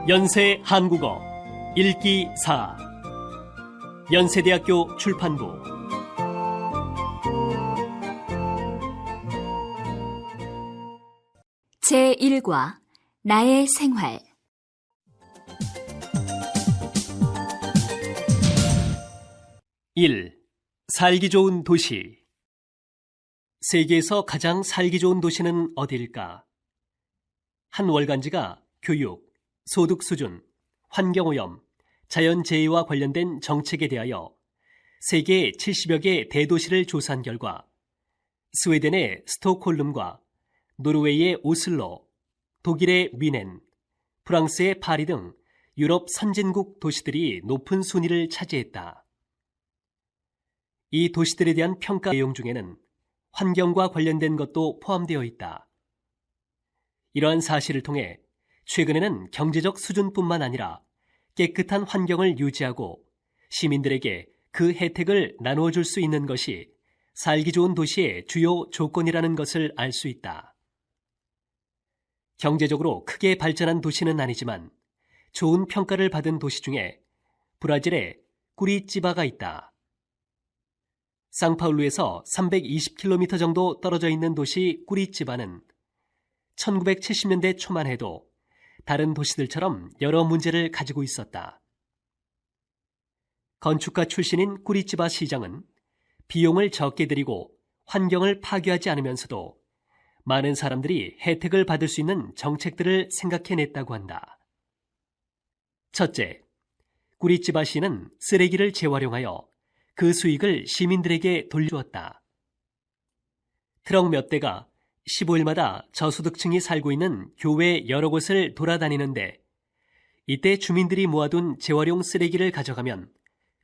연세 한국어 읽기 4 연세대학교 출판부 제1과 나의 생활 1. 살기 좋은 도시. 세계에서 가장 살기 좋은 도시는 어디일까? 한 월간지가 교육, 소득 수준, 환경오염, 자연재해와 관련된 정책에 대하여 세계 70여 개 대도시를 조사한 결과 스웨덴의 스톡홀름과 노르웨이의 오슬로, 독일의 뮌헨, 프랑스의 파리 등 유럽 선진국 도시들이 높은 순위를 차지했다. 이 도시들에 대한 평가 내용 중에는 환경과 관련된 것도 포함되어 있다. 이러한 사실을 통해 최근에는 경제적 수준뿐만 아니라 깨끗한 환경을 유지하고 시민들에게 그 혜택을 나누어 줄 수 있는 것이 살기 좋은 도시의 주요 조건이라는 것을 알 수 있다. 경제적으로 크게 발전한 도시는 아니지만 좋은 평가를 받은 도시 중에 브라질의 꾸리찌바가 있다. 상파울루에서 320km 정도 떨어져 있는 도시 꾸리찌바는 1970년대 초만 해도 다른 도시들처럼 여러 문제를 가지고 있었다. 건축가 출신인 꾸리찌바 시장은 비용을 적게 들이고 환경을 파괴하지 않으면서도 많은 사람들이 혜택을 받을 수 있는 정책들을 생각해냈다고 한다. 첫째, 꾸리찌바시는 쓰레기를 재활용하여 그 수익을 시민들에게 돌려주었다. 트럭 몇 대가 15일마다 저소득층이 살고 있는 교외 여러 곳을 돌아다니는데 이때 주민들이 모아둔 재활용 쓰레기를 가져가면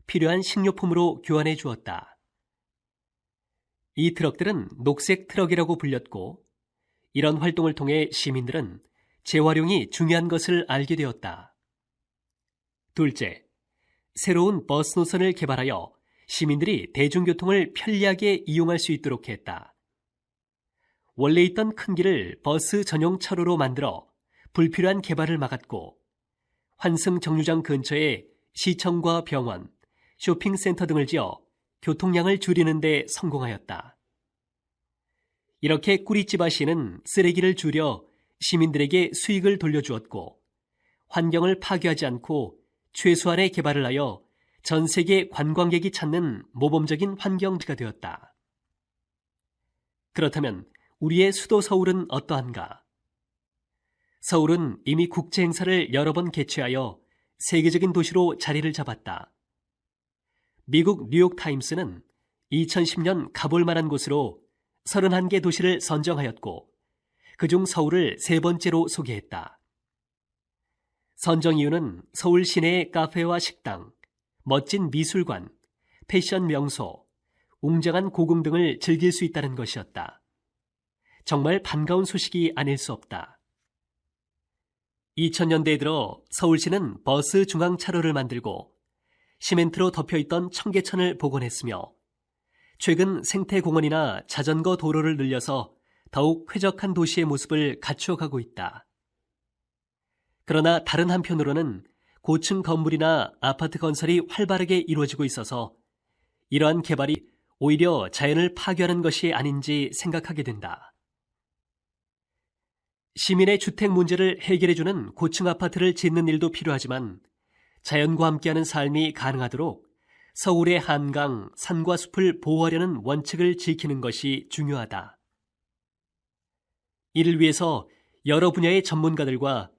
필요한 식료품으로 교환해 주었다. 이 트럭들은 녹색 트럭이라고 불렸고 이런 활동을 통해 시민들은 재활용이 중요한 것을 알게 되었다. 둘째, 새로운 버스 노선을 개발하여 시민들이 대중교통을 편리하게 이용할 수 있도록 했다. 원래 있던 큰 길을 버스 전용 차로로 만들어 불필요한 개발을 막았고 환승 정류장 근처에 시청과 병원, 쇼핑센터 등을 지어 교통량을 줄이는 데 성공하였다. 이렇게 꾸리찌바시는 쓰레기를 줄여 시민들에게 수익을 돌려주었고 환경을 파괴하지 않고 최소한의 개발을 하여 전 세계 관광객이 찾는 모범적인 환경지가 되었다. 그렇다면 우리의 수도 서울은 어떠한가? 서울은 이미 국제 행사를 여러 번 개최하여 세계적인 도시로 자리를 잡았다. 미국 뉴욕타임스는 2010년 가볼 만한 곳으로 31개 도시를 선정하였고 그중 서울을 세 번째로 소개했다. 선정 이유는 서울 시내의 카페와 식당, 멋진 미술관, 패션 명소, 웅장한 고궁 등을 즐길 수 있다는 것이었다. 정말 반가운 소식이 아닐 수 없다. 2000년대에 들어 서울시는 버스 중앙차로를 만들고 시멘트로 덮여있던 청계천을 복원했으며 최근 생태공원이나 자전거 도로를 늘려서 더욱 쾌적한 도시의 모습을 갖추어가고 있다. 그러나 다른 한편으로는 고층 건물이나 아파트 건설이 활발하게 이루어지고 있어서 이러한 개발이 오히려 자연을 파괴하는 것이 아닌지 생각하게 된다. 시민의 주택 문제를 해결해주는 고층 아파트를 짓는 일도 필요하지만 자연과 함께하는 삶이 가능하도록 서울의 한강, 산과 숲을 보호하려는 원칙을 지키는 것이 중요하다. 이를 위해서 여러 분야의 전문가들과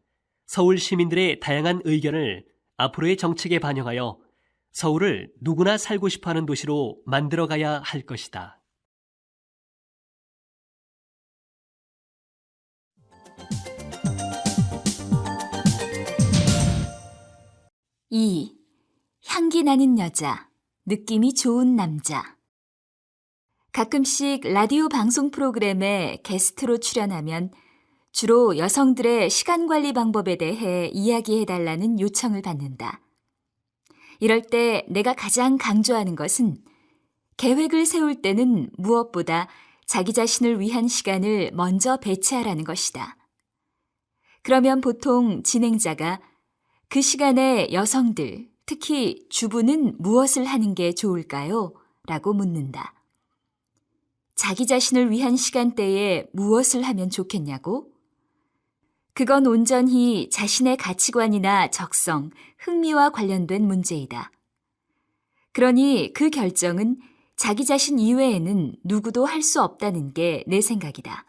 서울 시민들의 다양한 의견을 앞으로의 정책에 반영하여 서울을 누구나 살고 싶어하는 도시로 만들어가야 할 것이다. 2. 향기 나는 여자, 느낌이 좋은 남자. 가끔씩 라디오 방송 프로그램에 게스트로 출연하면 주로 여성들의 시간 관리 방법에 대해 이야기해달라는 요청을 받는다. 이럴 때 내가 가장 강조하는 것은 계획을 세울 때는 무엇보다 자기 자신을 위한 시간을 먼저 배치하라는 것이다. 그러면 보통 진행자가 그 시간에 여성들, 특히 주부는 무엇을 하는 게 좋을까요? 라고 묻는다. 자기 자신을 위한 시간대에 무엇을 하면 좋겠냐고? 그건 온전히 자신의 가치관이나 적성, 흥미와 관련된 문제이다. 그러니 그 결정은 자기 자신 이외에는 누구도 할 수 없다는 게 내 생각이다.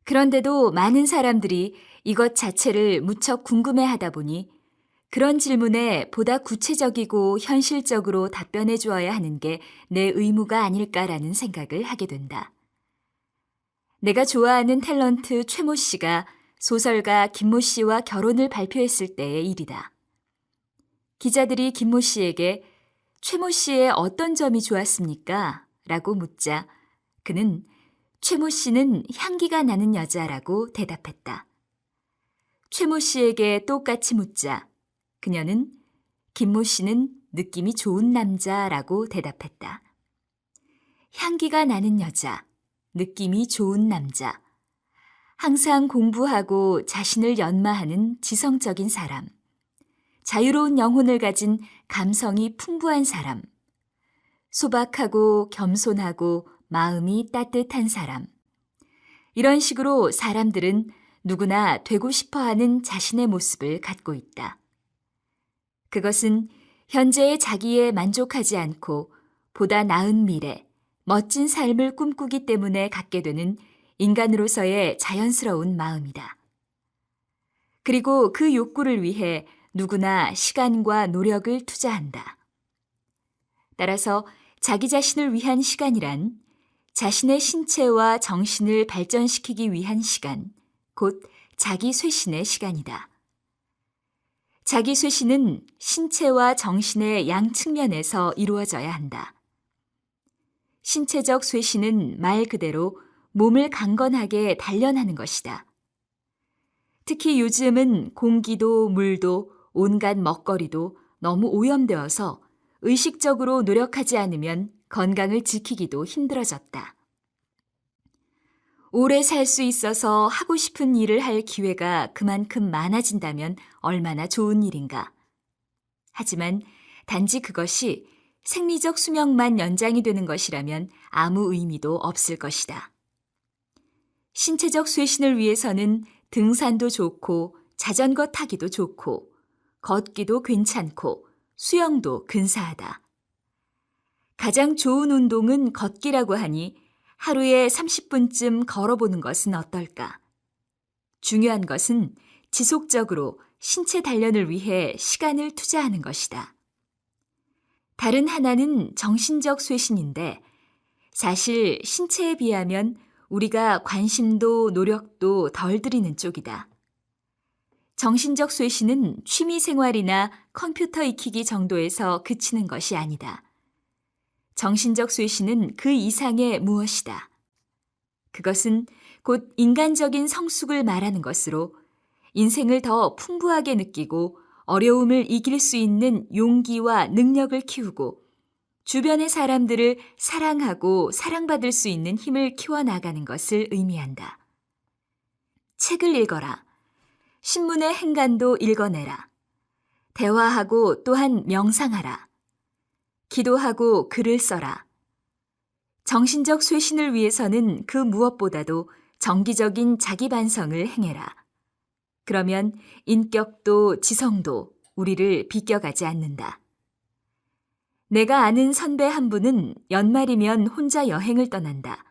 그런데도 많은 사람들이 이것 자체를 무척 궁금해하다 보니 그런 질문에 보다 구체적이고 현실적으로 답변해 주어야 하는 게 내 의무가 아닐까라는 생각을 하게 된다. 내가 좋아하는 탤런트 최모 씨가 소설가 김모 씨와 결혼을 발표했을 때의 일이다. 기자들이 김모 씨에게 최모 씨의 어떤 점이 좋았습니까? 라고 묻자 그는 최모 씨는 향기가 나는 여자라고 대답했다. 최모 씨에게 똑같이 묻자 그녀는 김모 씨는 느낌이 좋은 남자라고 대답했다. 향기가 나는 여자, 느낌이 좋은 남자, 항상 공부하고 자신을 연마하는 지성적인 사람, 자유로운 영혼을 가진 감성이 풍부한 사람, 소박하고 겸손하고 마음이 따뜻한 사람. 이런 식으로 사람들은 누구나 되고 싶어하는 자신의 모습을 갖고 있다. 그것은 현재의 자기에 만족하지 않고 보다 나은 미래, 멋진 삶을 꿈꾸기 때문에 갖게 되는 인간으로서의 자연스러운 마음이다. 그리고 그 욕구를 위해 누구나 시간과 노력을 투자한다. 따라서 자기 자신을 위한 시간이란 자신의 신체와 정신을 발전시키기 위한 시간, 곧 자기 쇄신의 시간이다. 자기 쇄신은 신체와 정신의 양 측면에서 이루어져야 한다. 신체적 쇄신은 말 그대로 몸을 강건하게 단련하는 것이다. 특히 요즘은 공기도 물도 온갖 먹거리도 너무 오염되어서 의식적으로 노력하지 않으면 건강을 지키기도 힘들어졌다. 오래 살 수 있어서 하고 싶은 일을 할 기회가 그만큼 많아진다면 얼마나 좋은 일인가. 하지만 단지 그것이 생리적 수명만 연장이 되는 것이라면 아무 의미도 없을 것이다. 신체적 쇄신을 위해서는 등산도 좋고 자전거 타기도 좋고 걷기도 괜찮고 수영도 근사하다. 가장 좋은 운동은 걷기라고 하니 하루에 30분쯤 걸어보는 것은 어떨까? 중요한 것은 지속적으로 신체 단련을 위해 시간을 투자하는 것이다. 다른 하나는 정신적 쇄신인데 사실 신체에 비하면 우리가 관심도 노력도 덜 들이는 쪽이다. 정신적 쇄신은 취미 생활이나 컴퓨터 익히기 정도에서 그치는 것이 아니다. 정신적 쇄신은 그 이상의 무엇이다. 그것은 곧 인간적인 성숙을 말하는 것으로 인생을 더 풍부하게 느끼고 어려움을 이길 수 있는 용기와 능력을 키우고 주변의 사람들을 사랑하고 사랑받을 수 있는 힘을 키워나가는 것을 의미한다. 책을 읽어라. 신문의 행간도 읽어내라. 대화하고 또한 명상하라. 기도하고 글을 써라. 정신적 쇄신을 위해서는 그 무엇보다도 정기적인 자기 반성을 행해라. 그러면 인격도 지성도 우리를 비껴가지 않는다. 내가 아는 선배 한 분은 연말이면 혼자 여행을 떠난다.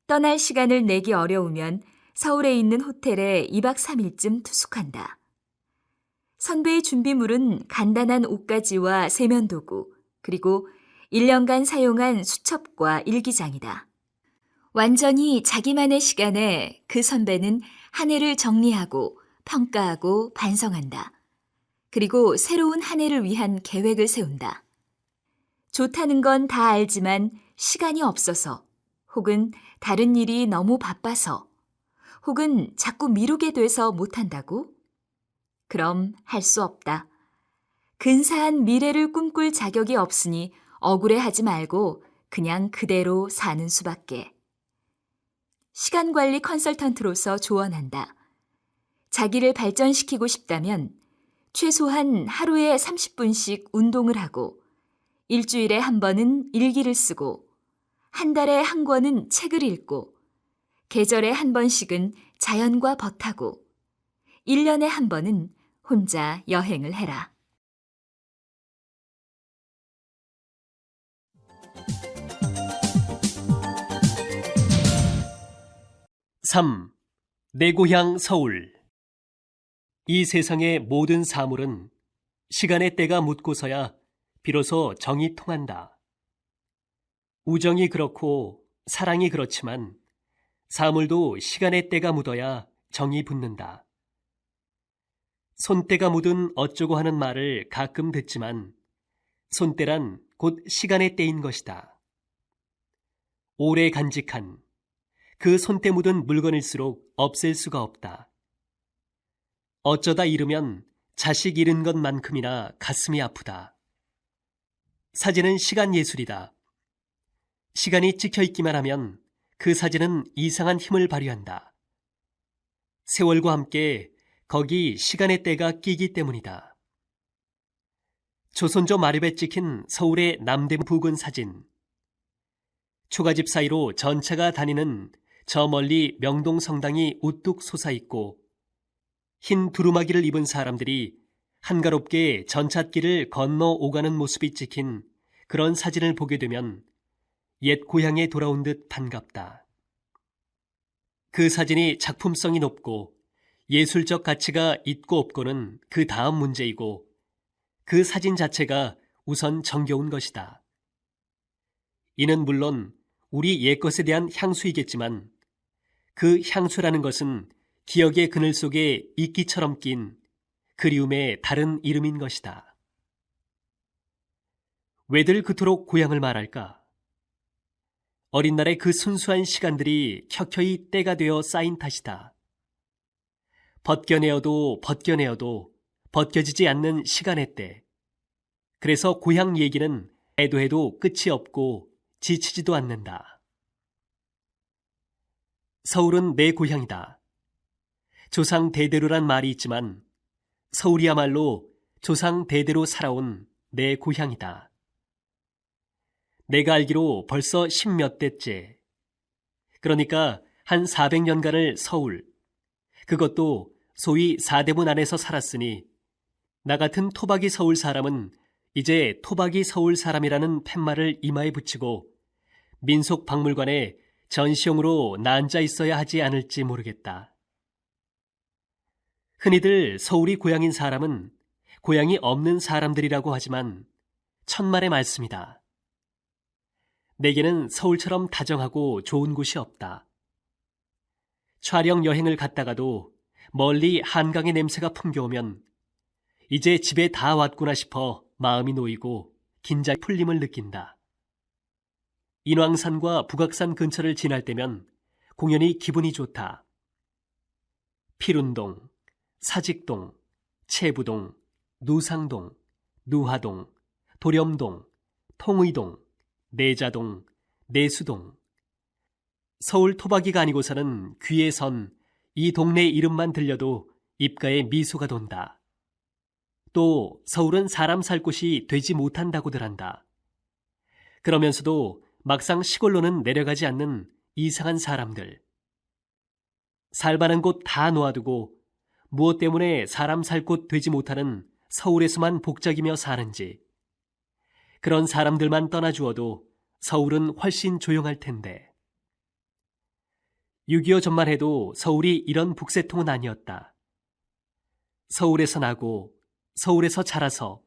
떠날 시간을 내기 어려우면 서울에 있는 호텔에 2박 3일쯤 투숙한다. 선배의 준비물은 간단한 옷가지와 세면도구, 그리고 1년간 사용한 수첩과 일기장이다. 완전히 자기만의 시간에 그 선배는 한 해를 정리하고 평가하고 반성한다. 그리고 새로운 한 해를 위한 계획을 세운다. 좋다는 건 다 알지만 시간이 없어서 혹은 다른 일이 너무 바빠서 혹은 자꾸 미루게 돼서 못한다고? 그럼 할 수 없다. 근사한 미래를 꿈꿀 자격이 없으니 억울해하지 말고 그냥 그대로 사는 수밖에. 시간관리 컨설턴트로서 조언한다. 자기를 발전시키고 싶다면 최소한 하루에 30분씩 운동을 하고 일주일에 한 번은 일기를 쓰고 한 달에 한 권은 책을 읽고 계절에 한 번씩은 자연과 벗하고 1년에 한 번은 혼자 여행을 해라. 3. 내 고향 서울. 이 세상의 모든 사물은 시간의 때가 묻고서야 비로소 정이 통한다. 우정이 그렇고 사랑이 그렇지만 사물도 시간의 때가 묻어야 정이 붙는다. 손때가 묻은 어쩌고 하는 말을 가끔 듣지만 손때란 곧 시간의 때인 것이다. 오래 간직한 그 손때 묻은 물건일수록 없앨 수가 없다. 어쩌다 잃으면 자식 잃은 것만큼이나 가슴이 아프다. 사진은 시간 예술이다. 시간이 찍혀 있기만 하면 그 사진은 이상한 힘을 발휘한다. 세월과 함께 거기 시간의 때가 끼기 때문이다. 조선조 마렵에 찍힌 서울의 남대문 부근 사진. 초가집 사이로 전차가 다니는 저 멀리 명동 성당이 우뚝 솟아있고 흰 두루마기를 입은 사람들이 한가롭게 전찻길을 건너 오가는 모습이 찍힌 그런 사진을 보게 되면 옛 고향에 돌아온 듯 반갑다. 그 사진이 작품성이 높고 예술적 가치가 있고 없고는 그 다음 문제이고 그 사진 자체가 우선 정겨운 것이다. 이는 물론 우리 옛것에 대한 향수이겠지만 그 향수라는 것은 기억의 그늘 속에 이끼처럼 낀 그리움의 다른 이름인 것이다. 왜들 그토록 고향을 말할까? 어린 날의 그 순수한 시간들이 켜켜이 때가 되어 쌓인 탓이다. 벗겨내어도 벗겨지지 않는 시간의 때. 그래서 고향 얘기는 해도 끝이 없고 지치지도 않는다. 서울은 내 고향이다. 조상 대대로란 말이 있지만 서울이야말로 조상 대대로 살아온 내 고향이다. 내가 알기로 벌써 10몇 대째. 그러니까 한 400년간을 서울, 그것도 소위 4대문 안에서 살았으니 나 같은 토박이 서울 사람은 이제 토박이 서울 사람이라는 팻말을 이마에 붙이고 민속박물관에 전시용으로 나앉아 있어야 하지 않을지 모르겠다. 흔히들 서울이 고향인 사람은 고향이 없는 사람들이라고 하지만 천만의 말씀이다. 내게는 서울처럼 다정하고 좋은 곳이 없다. 촬영 여행을 갔다가도 멀리 한강의 냄새가 풍겨오면 이제 집에 다 왔구나 싶어 마음이 놓이고 긴장의 풀림을 느낀다. 인왕산과 북악산 근처를 지날 때면 공연히 기분이 좋다. 필운동, 사직동, 채부동, 누상동, 누하동, 도렴동, 통의동, 내자동, 내수동. 서울 토박이가 아니고서는 귀에 선 이 동네 이름만 들려도 입가에 미소가 돈다. 또 서울은 사람 살 곳이 되지 못한다고들 한다. 그러면서도 막상 시골로는 내려가지 않는 이상한 사람들. 살만한 곳 다 놓아두고 무엇 때문에 사람 살 곳 되지 못하는 서울에서만 복작이며 사는지. 그런 사람들만 떠나주어도 서울은 훨씬 조용할 텐데. 6.25 전만 해도 서울이 이런 북새통은 아니었다. 서울에서 나고 서울에서 자라서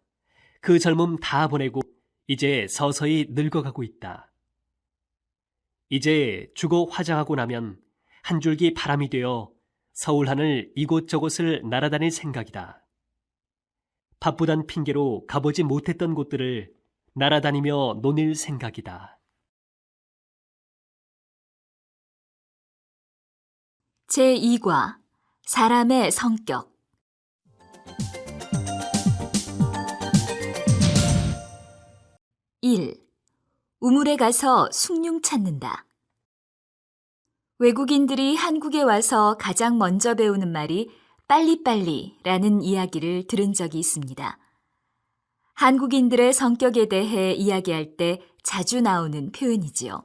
그 젊음 다 보내고 이제 서서히 늙어가고 있다. 이제 죽어 화장하고 나면 한 줄기 바람이 되어 서울 하늘 이곳저곳을 날아다닐 생각이다. 바쁘단 핑계로 가보지 못했던 곳들을 날아다니며 논일 생각이다. 제2과 사람의 성격. 1. 우물에 가서 숭늉 찾는다. 외국인들이 한국에 와서 가장 먼저 배우는 말이 빨리빨리라는 이야기를 들은 적이 있습니다. 한국인들의 성격에 대해 이야기할 때 자주 나오는 표현이지요.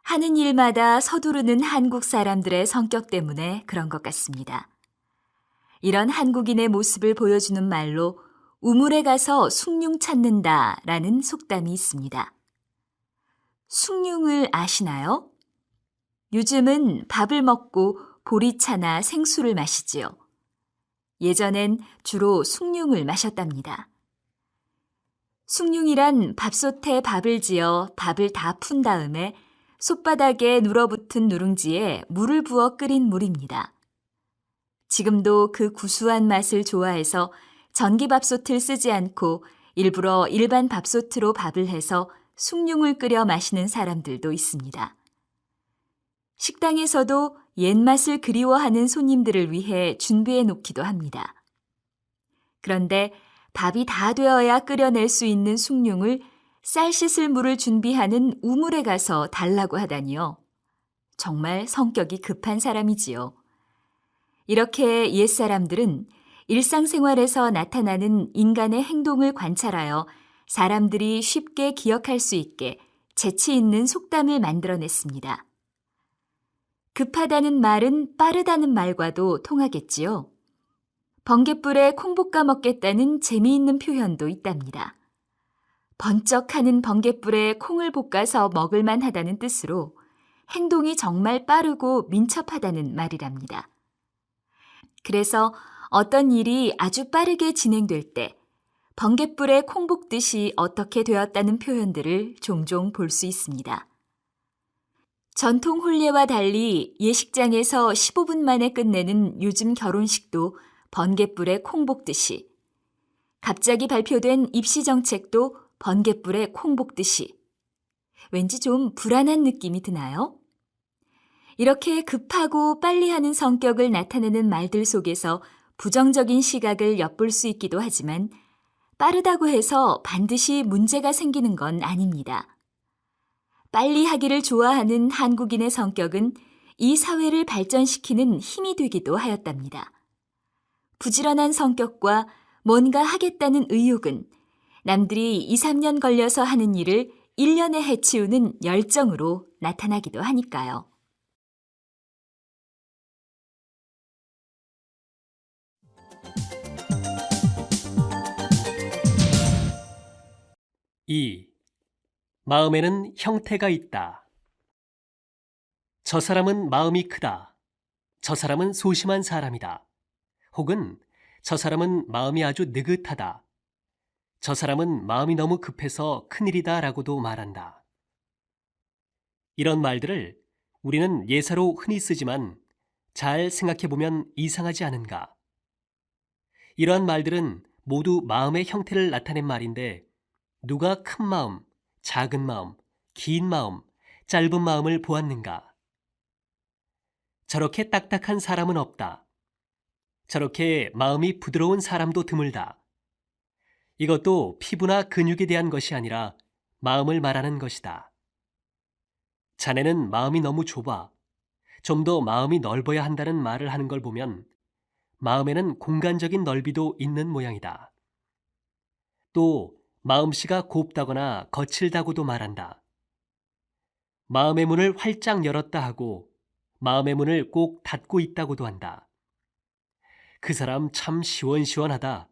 하는 일마다 서두르는 한국 사람들의 성격 때문에 그런 것 같습니다. 이런 한국인의 모습을 보여주는 말로 우물에 가서 숭늉 찾는다라는 속담이 있습니다. 숭늉을 아시나요? 요즘은 밥을 먹고 보리차나 생수를 마시지요. 예전엔 주로 숭늉을 마셨답니다. 숭늉이란 밥솥에 밥을 지어 밥을 다 푼 다음에 솥바닥에 눌어붙은 누룽지에 물을 부어 끓인 물입니다. 지금도 그 구수한 맛을 좋아해서 전기밥솥을 쓰지 않고 일부러 일반 밥솥으로 밥을 해서 숭늉을 끓여 마시는 사람들도 있습니다. 식당에서도 옛맛을 그리워하는 손님들을 위해 준비해 놓기도 합니다. 그런데 밥이 다 되어야 끓여낼 수 있는 숭늉을 쌀 씻을 물을 준비하는 우물에 가서 달라고 하다니요. 정말 성격이 급한 사람이지요. 이렇게 옛사람들은 일상생활에서 나타나는 인간의 행동을 관찰하여 사람들이 쉽게 기억할 수 있게 재치 있는 속담을 만들어냈습니다. 급하다는 말은 빠르다는 말과도 통하겠지요. 번갯불에 콩 볶아 먹겠다는 재미있는 표현도 있답니다. 번쩍하는 번갯불에 콩을 볶아서 먹을만 하다는 뜻으로 행동이 정말 빠르고 민첩하다는 말이랍니다. 그래서 어떤 일이 아주 빠르게 진행될 때 번갯불에 콩 볶듯이 어떻게 되었다는 표현들을 종종 볼 수 있습니다. 전통 혼례와 달리 예식장에서 15분 만에 끝내는 요즘 결혼식도 번갯불에 콩 볶듯이, 갑자기 발표된 입시 정책도 번갯불에 콩 볶듯이, 왠지 좀 불안한 느낌이 드나요? 이렇게 급하고 빨리 하는 성격을 나타내는 말들 속에서 부정적인 시각을 엿볼 수 있기도 하지만 빠르다고 해서 반드시 문제가 생기는 건 아닙니다. 빨리 하기를 좋아하는 한국인의 성격은 이 사회를 발전시키는 힘이 되기도 하였답니다. 부지런한 성격과 뭔가 하겠다는 의욕은 남들이 2, 3년 걸려서 하는 일을 1년에 해치우는 열정으로 나타나기도 하니까요. 이 마음에는 형태가 있다. 저 사람은 마음이 크다. 저 사람은 소심한 사람이다. 혹은 저 사람은 마음이 아주 느긋하다. 저 사람은 마음이 너무 급해서 큰일이다 라고도 말한다. 이런 말들을 우리는 예사로 흔히 쓰지만 잘 생각해보면 이상하지 않은가? 이러한 말들은 모두 마음의 형태를 나타낸 말인데 누가 큰 마음, 작은 마음, 긴 마음, 짧은 마음을 보았는가? 저렇게 딱딱한 사람은 없다. 저렇게 마음이 부드러운 사람도 드물다. 이것도 피부나 근육에 대한 것이 아니라 마음을 말하는 것이다. 자네는 마음이 너무 좁아. 좀 더 마음이 넓어야 한다는 말을 하는 걸 보면 마음에는 공간적인 넓이도 있는 모양이다. 또 마음씨가 곱다거나 거칠다고도 말한다. 마음의 문을 활짝 열었다 하고 마음의 문을 꼭 닫고 있다고도 한다. 그 사람 참 시원시원하다.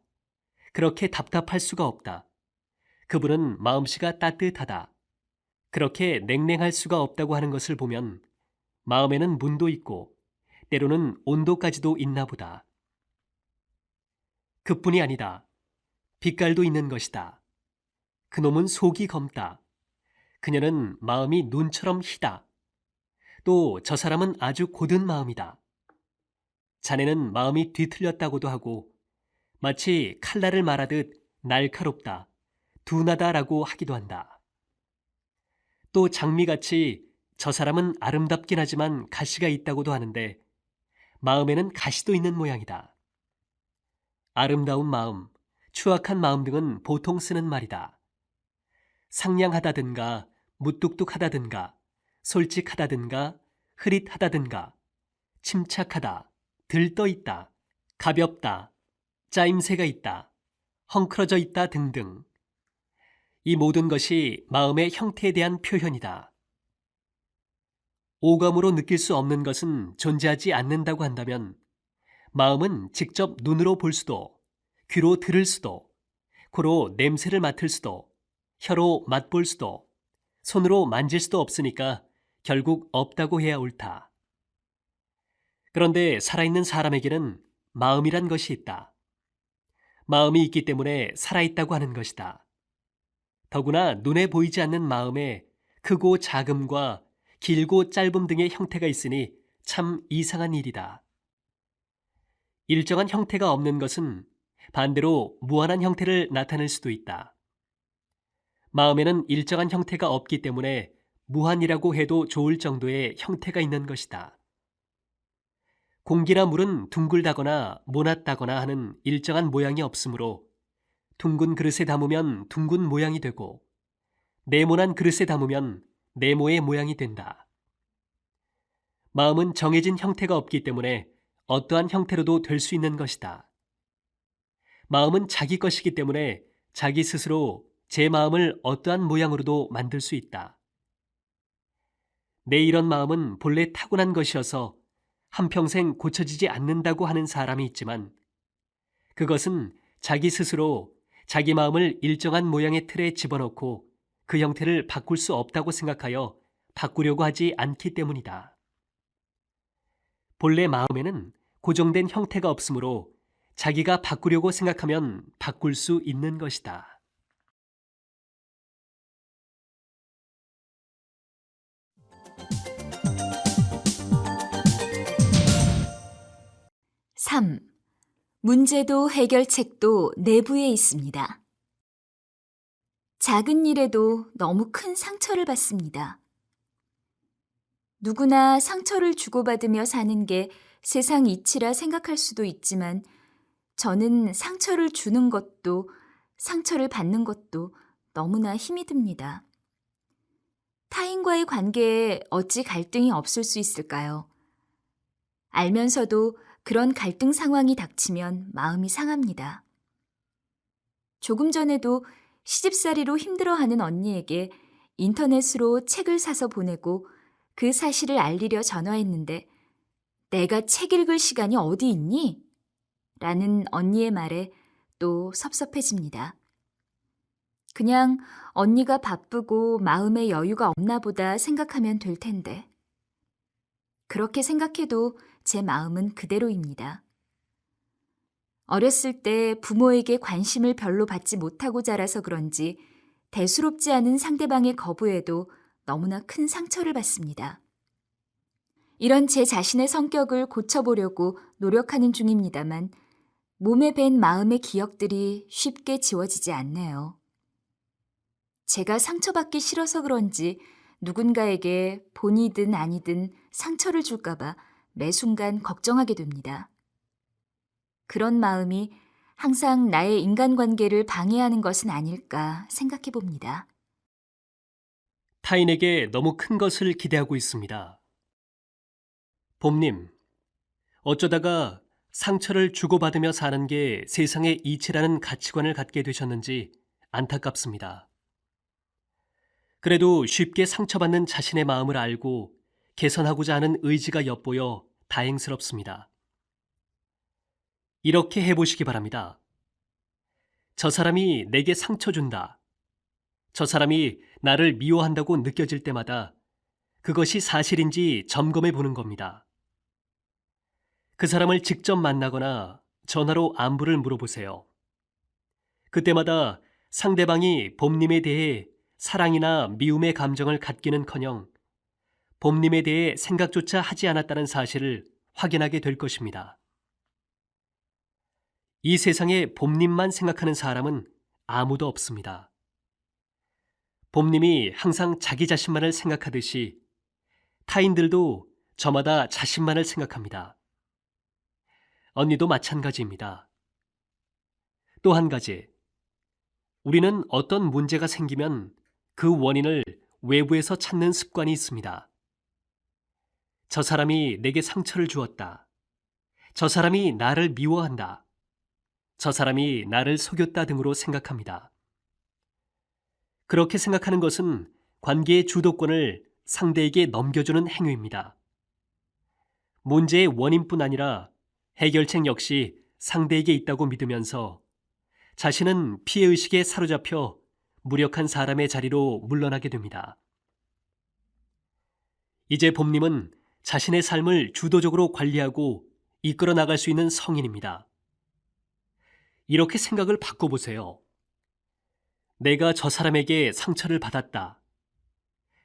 그렇게 답답할 수가 없다. 그분은 마음씨가 따뜻하다. 그렇게 냉랭할 수가 없다고 하는 것을 보면 마음에는 문도 있고 때로는 온도까지도 있나 보다. 그뿐이 아니다. 빛깔도 있는 것이다. 그놈은 속이 검다. 그녀는 마음이 눈처럼 희다. 또 저 사람은 아주 고든 마음이다. 자네는 마음이 뒤틀렸다고도 하고 마치 칼날을 말하듯 날카롭다, 둔하다라고 하기도 한다. 또 장미같이 저 사람은 아름답긴 하지만 가시가 있다고도 하는데 마음에는 가시도 있는 모양이다. 아름다운 마음, 추악한 마음 등은 보통 쓰는 말이다. 상냥하다든가 무뚝뚝하다든가 솔직하다든가 흐릿하다든가 침착하다, 들떠 있다, 가볍다, 짜임새가 있다, 헝클어져 있다 등등. 이 모든 것이 마음의 형태에 대한 표현이다. 오감으로 느낄 수 없는 것은 존재하지 않는다고 한다면 마음은 직접 눈으로 볼 수도, 귀로 들을 수도, 코로 냄새를 맡을 수도, 혀로 맛볼 수도, 손으로 만질 수도 없으니까 결국 없다고 해야 옳다. 그런데 살아있는 사람에게는 마음이란 것이 있다. 마음이 있기 때문에 살아있다고 하는 것이다. 더구나 눈에 보이지 않는 마음에 크고 작음과 길고 짧음 등의 형태가 있으니 참 이상한 일이다. 일정한 형태가 없는 것은 반대로 무한한 형태를 나타낼 수도 있다. 마음에는 일정한 형태가 없기 때문에 무한이라고 해도 좋을 정도의 형태가 있는 것이다. 공기나 물은 둥글다거나 모났다거나 하는 일정한 모양이 없으므로 둥근 그릇에 담으면 둥근 모양이 되고 네모난 그릇에 담으면 네모의 모양이 된다. 마음은 정해진 형태가 없기 때문에 어떠한 형태로도 될 수 있는 것이다. 마음은 자기 것이기 때문에 자기 스스로 제 마음을 어떠한 모양으로도 만들 수 있다. 내 이런 마음은 본래 타고난 것이어서 한평생 고쳐지지 않는다고 하는 사람이 있지만 그것은 자기 스스로 자기 마음을 일정한 모양의 틀에 집어넣고 그 형태를 바꿀 수 없다고 생각하여 바꾸려고 하지 않기 때문이다. 본래 마음에는 고정된 형태가 없으므로 자기가 바꾸려고 생각하면 바꿀 수 있는 것이다. 3. 문제도 해결책도 내부에 있습니다. 작은 일에도 너무 큰 상처를 받습니다. 누구나 상처를 주고받으며 사는 게 세상 이치라 생각할 수도 있지만 저는 상처를 주는 것도 상처를 받는 것도 너무나 힘이 듭니다. 타인과의 관계에 어찌 갈등이 없을 수 있을까요? 알면서도 그런 갈등 상황이 닥치면 마음이 상합니다. 조금 전에도 시집살이로 힘들어하는 언니에게 인터넷으로 책을 사서 보내고 그 사실을 알리려 전화했는데 내가 책 읽을 시간이 어디 있니? 라는 언니의 말에 또 섭섭해집니다. 그냥 언니가 바쁘고 마음의 여유가 없나 보다 생각하면 될 텐데. 그렇게 생각해도 제 마음은 그대로입니다. 어렸을 때 부모에게 관심을 별로 받지 못하고 자라서 그런지 대수롭지 않은 상대방의 거부에도 너무나 큰 상처를 받습니다. 이런 제 자신의 성격을 고쳐보려고 노력하는 중입니다만 몸에 밴 마음의 기억들이 쉽게 지워지지 않네요. 제가 상처받기 싫어서 그런지 누군가에게 본이든 아니든 상처를 줄까봐 매 순간 걱정하게 됩니다. 그런 마음이 항상 나의 인간관계를 방해하는 것은 아닐까 생각해 봅니다. 타인에게 너무 큰 것을 기대하고 있습니다. 봄님, 어쩌다가 상처를 주고받으며 사는 게 세상의 이치라는 가치관을 갖게 되셨는지 안타깝습니다. 그래도 쉽게 상처받는 자신의 마음을 알고 개선하고자 하는 의지가 엿보여 다행스럽습니다. 이렇게 해보시기 바랍니다. 저 사람이 내게 상처 준다. 저 사람이 나를 미워한다고 느껴질 때마다 그것이 사실인지 점검해 보는 겁니다. 그 사람을 직접 만나거나 전화로 안부를 물어보세요. 그때마다 상대방이 봄님에 대해 사랑이나 미움의 감정을 갖기는커녕 봄님에 대해 생각조차 하지 않았다는 사실을 확인하게 될 것입니다. 이 세상에 봄님만 생각하는 사람은 아무도 없습니다. 봄님이 항상 자기 자신만을 생각하듯이 타인들도 저마다 자신만을 생각합니다. 언니도 마찬가지입니다. 또 한 가지, 우리는 어떤 문제가 생기면 그 원인을 외부에서 찾는 습관이 있습니다. 저 사람이 내게 상처를 주었다. 저 사람이 나를 미워한다. 저 사람이 나를 속였다 등으로 생각합니다. 그렇게 생각하는 것은 관계의 주도권을 상대에게 넘겨주는 행위입니다. 문제의 원인뿐 아니라 해결책 역시 상대에게 있다고 믿으면서 자신은 피해의식에 사로잡혀 무력한 사람의 자리로 물러나게 됩니다. 이제 봄님은 자신의 삶을 주도적으로 관리하고 이끌어 나갈 수 있는 성인입니다. 이렇게 생각을 바꿔보세요. 내가 저 사람에게 상처를 받았다.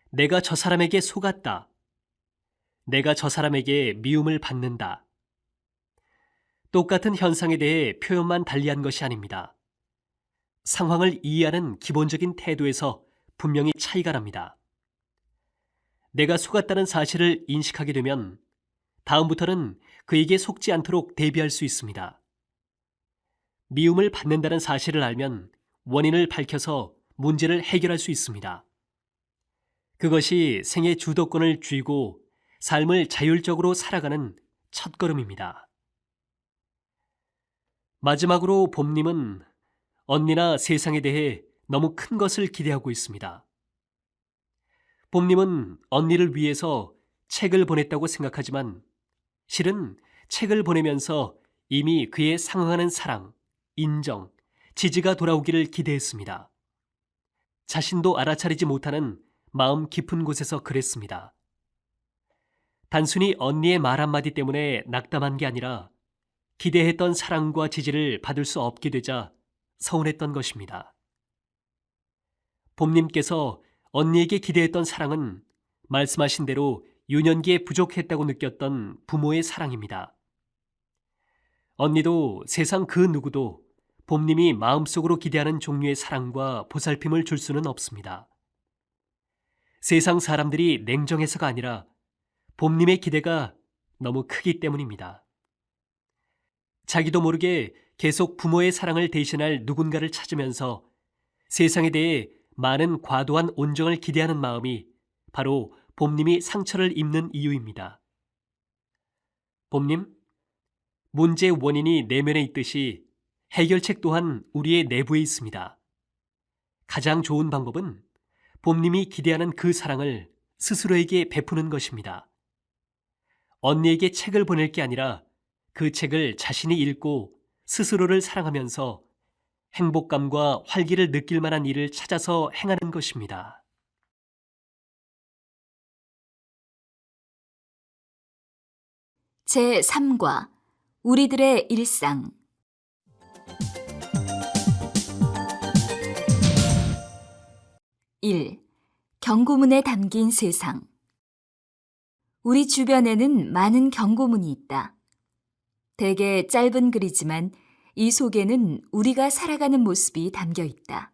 내가 저 사람에게 속았다. 내가 저 사람에게 미움을 받는다. 똑같은 현상에 대해 표현만 달리한 것이 아닙니다. 상황을 이해하는 기본적인 태도에서 분명히 차이가 납니다. 내가 속았다는 사실을 인식하게 되면 다음부터는 그에게 속지 않도록 대비할 수 있습니다. 미움을 받는다는 사실을 알면 원인을 밝혀서 문제를 해결할 수 있습니다. 그것이 생의 주도권을 쥐고 삶을 자율적으로 살아가는 첫걸음입니다. 마지막으로 봄님은 언니나 세상에 대해 너무 큰 것을 기대하고 있습니다. 봄님은 언니를 위해서 책을 보냈다고 생각하지만 실은 책을 보내면서 이미 그에 상응하는 사랑, 인정, 지지가 돌아오기를 기대했습니다. 자신도 알아차리지 못하는 마음 깊은 곳에서 그랬습니다. 단순히 언니의 말 한마디 때문에 낙담한 게 아니라 기대했던 사랑과 지지를 받을 수 없게 되자 서운했던 것입니다. 봄님께서 언니에게 기대했던 사랑은 말씀하신 대로 유년기에 부족했다고 느꼈던 부모의 사랑입니다. 언니도 세상 그 누구도 봄님이 마음속으로 기대하는 종류의 사랑과 보살핌을 줄 수는 없습니다. 세상 사람들이 냉정해서가 아니라 봄님의 기대가 너무 크기 때문입니다. 자기도 모르게 계속 부모의 사랑을 대신할 누군가를 찾으면서 세상에 대해 많은 과도한 온정을 기대하는 마음이 바로 봄님이 상처를 입는 이유입니다. 봄님, 문제의 원인이 내면에 있듯이 해결책 또한 우리의 내부에 있습니다. 가장 좋은 방법은 봄님이 기대하는 그 사랑을 스스로에게 베푸는 것입니다. 언니에게 책을 보낼 게 아니라 그 책을 자신이 읽고 스스로를 사랑하면서 행복감과 활기를 느낄 만한 일을 찾아서 행하는 것입니다. 제3과 우리들의 일상 1. 경고문에 담긴 세상. 우리 주변에는 많은 경고문이 있다. 대개 짧은 글이지만 이 속에는 우리가 살아가는 모습이 담겨 있다.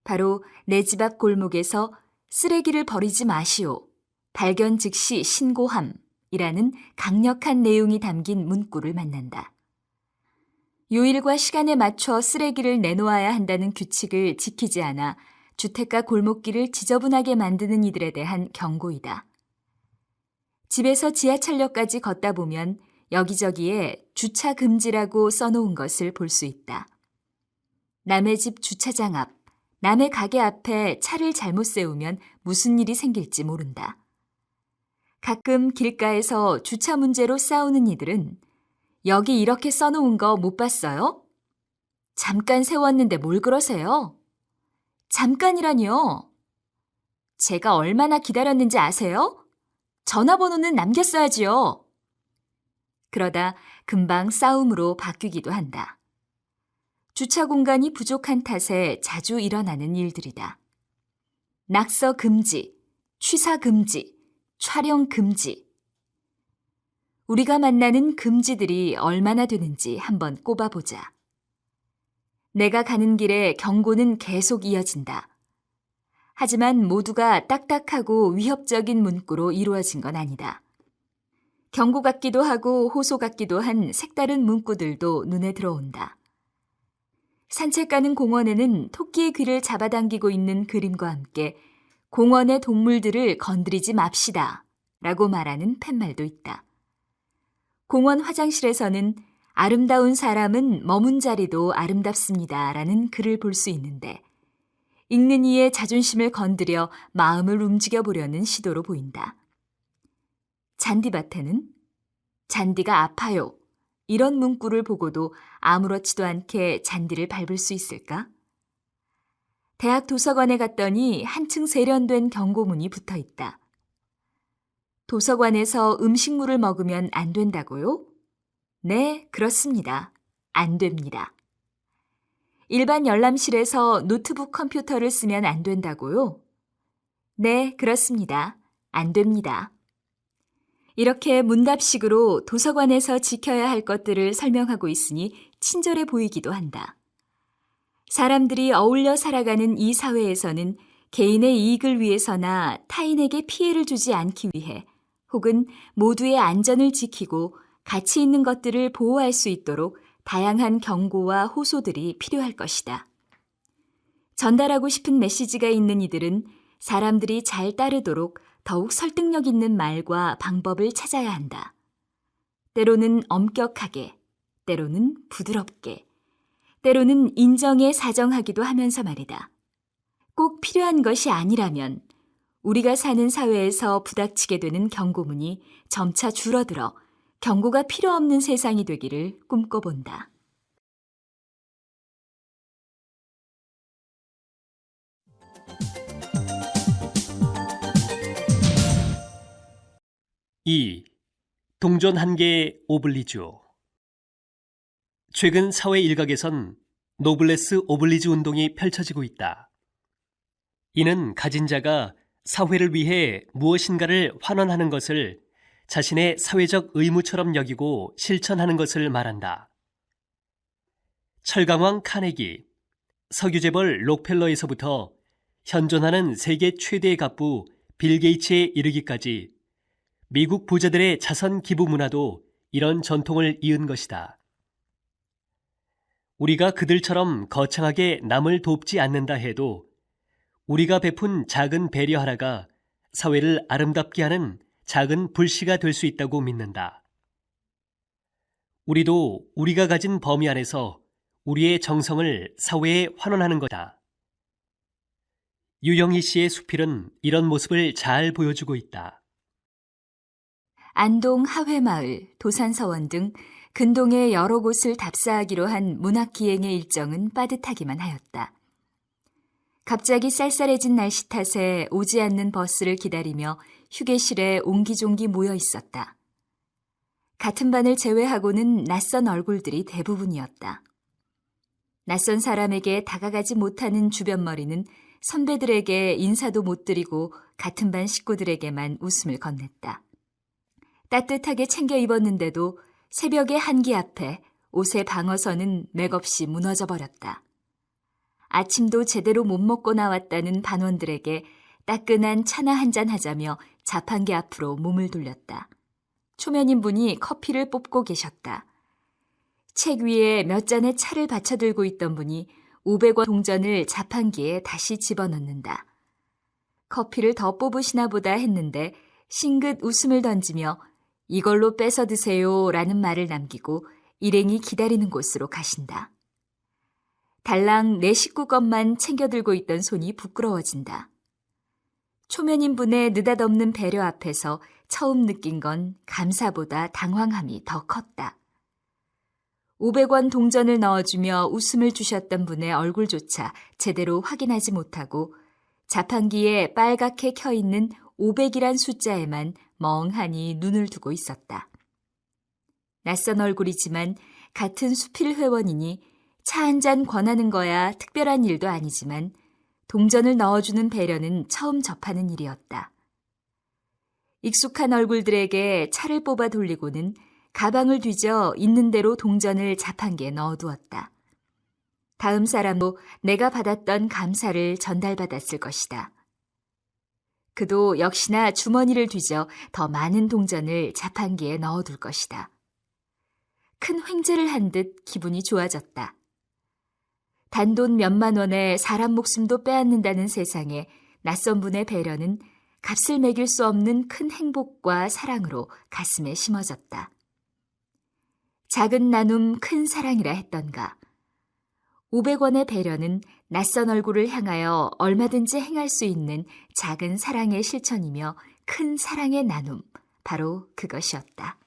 바로 내 집 앞 골목에서 쓰레기를 버리지 마시오. 발견 즉시 신고함이라는 강력한 내용이 담긴 문구를 만난다. 요일과 시간에 맞춰 쓰레기를 내놓아야 한다는 규칙을 지키지 않아 주택가 골목길을 지저분하게 만드는 이들에 대한 경고이다. 집에서 지하철역까지 걷다 보면 여기저기에 주차 금지라고 써놓은 것을 볼 수 있다. 남의 집 주차장 앞, 남의 가게 앞에 차를 잘못 세우면 무슨 일이 생길지 모른다. 가끔 길가에서 주차 문제로 싸우는 이들은 여기 이렇게 써놓은 거 못 봤어요? 잠깐 세웠는데 뭘 그러세요? 잠깐이라니요. 제가 얼마나 기다렸는지 아세요? 전화번호는 남겼어야지요. 그러다 금방 싸움으로 바뀌기도 한다. 주차 공간이 부족한 탓에 자주 일어나는 일들이다. 낙서 금지, 취사 금지, 촬영 금지. 우리가 만나는 금지들이 얼마나 되는지 한번 꼽아보자. 내가 가는 길에 경고는 계속 이어진다. 하지만 모두가 딱딱하고 위협적인 문구로 이루어진 건 아니다. 경고 같기도 하고 호소 같기도 한 색다른 문구들도 눈에 들어온다. 산책 가는 공원에는 토끼의 귀를 잡아당기고 있는 그림과 함께 공원의 동물들을 건드리지 맙시다 라고 말하는 팻말도 있다. 공원 화장실에서는 아름다운 사람은 머문 자리도 아름답습니다 라는 글을 볼 수 있는데 읽는 이의 자존심을 건드려 마음을 움직여 보려는 시도로 보인다. 잔디밭에는 잔디가 아파요. 이런 문구를 보고도 아무렇지도 않게 잔디를 밟을 수 있을까? 대학 도서관에 갔더니 한층 세련된 경고문이 붙어 있다. 도서관에서 음식물을 먹으면 안 된다고요? 네, 그렇습니다. 안 됩니다. 일반 열람실에서 노트북 컴퓨터를 쓰면 안 된다고요? 네, 그렇습니다. 안 됩니다. 이렇게 문답식으로 도서관에서 지켜야 할 것들을 설명하고 있으니 친절해 보이기도 한다. 사람들이 어울려 살아가는 이 사회에서는 개인의 이익을 위해서나 타인에게 피해를 주지 않기 위해 혹은 모두의 안전을 지키고 가치 있는 것들을 보호할 수 있도록 다양한 경고와 호소들이 필요할 것이다. 전달하고 싶은 메시지가 있는 이들은 사람들이 잘 따르도록 더욱 설득력 있는 말과 방법을 찾아야 한다. 때로는 엄격하게, 때로는 부드럽게, 때로는 인정에 사정하기도 하면서 말이다. 꼭 필요한 것이 아니라면 우리가 사는 사회에서 부닥치게 되는 경고문이 점차 줄어들어 경고가 필요 없는 세상이 되기를 꿈꿔본다. 이 동전 한 개의 오블리주. 최근 사회 일각에선 노블레스 오블리주 운동이 펼쳐지고 있다. 이는 가진 자가 사회를 위해 무엇인가를 환원하는 것을 자신의 사회적 의무처럼 여기고 실천하는 것을 말한다. 철강왕 카네기, 석유재벌 록펠러에서부터 현존하는 세계 최대의 갑부 빌 게이츠에 이르기까지 미국 부자들의 자선 기부 문화도 이런 전통을 이은 것이다. 우리가 그들처럼 거창하게 남을 돕지 않는다 해도 우리가 베푼 작은 배려 하나가 사회를 아름답게 하는 작은 불씨가 될 수 있다고 믿는다. 우리도 우리가 가진 범위 안에서 우리의 정성을 사회에 환원하는 거다. 유영희 씨의 수필은 이런 모습을 잘 보여주고 있다. 안동 하회마을, 도산서원 등 근동의 여러 곳을 답사하기로 한 문학기행의 일정은 빠듯하기만 하였다. 갑자기 쌀쌀해진 날씨 탓에 오지 않는 버스를 기다리며 휴게실에 옹기종기 모여 있었다. 같은 반을 제외하고는 낯선 얼굴들이 대부분이었다. 낯선 사람에게 다가가지 못하는 주변머리는 선배들에게 인사도 못 드리고 같은 반 식구들에게만 웃음을 건넸다. 따뜻하게 챙겨 입었는데도 새벽의 한기 앞에 옷의 방어선은 맥없이 무너져 버렸다. 아침도 제대로 못 먹고 나왔다는 반원들에게 따끈한 차나 한잔 하자며 자판기 앞으로 몸을 돌렸다. 초면인분이 커피를 뽑고 계셨다. 책 위에 몇 잔의 차를 받쳐들고 있던 분이 500원 동전을 자판기에 다시 집어넣는다. 커피를 더 뽑으시나 보다 했는데 싱긋 웃음을 던지며 이걸로 뺏어 드세요 라는 말을 남기고 일행이 기다리는 곳으로 가신다. 달랑 내 식구 것만 챙겨 들고 있던 손이 부끄러워진다. 초면인분의 느닷없는 배려 앞에서 처음 느낀 건 감사보다 당황함이 더 컸다. 500원 동전을 넣어주며 웃음을 주셨던 분의 얼굴조차 제대로 확인하지 못하고 자판기에 빨갛게 켜있는 500이란 숫자에만 멍하니 눈을 두고 있었다. 낯선 얼굴이지만 같은 수필 회원이니 차 한 잔 권하는 거야 특별한 일도 아니지만 동전을 넣어주는 배려는 처음 접하는 일이었다. 익숙한 얼굴들에게 차를 뽑아 돌리고는 가방을 뒤져 있는 대로 동전을 자판기에 넣어두었다. 다음 사람도 내가 받았던 감사를 전달받았을 것이다. 그도 역시나 주머니를 뒤져 더 많은 동전을 자판기에 넣어둘 것이다. 큰 횡재를 한 듯 기분이 좋아졌다. 단돈 몇만 원에 사람 목숨도 빼앗는다는 세상에 낯선 분의 배려는 값을 매길 수 없는 큰 행복과 사랑으로 가슴에 심어졌다. 작은 나눔 큰 사랑이라 했던가. 500원의 배려는 낯선 얼굴을 향하여 얼마든지 행할 수 있는 작은 사랑의 실천이며 큰 사랑의 나눔, 바로 그것이었다.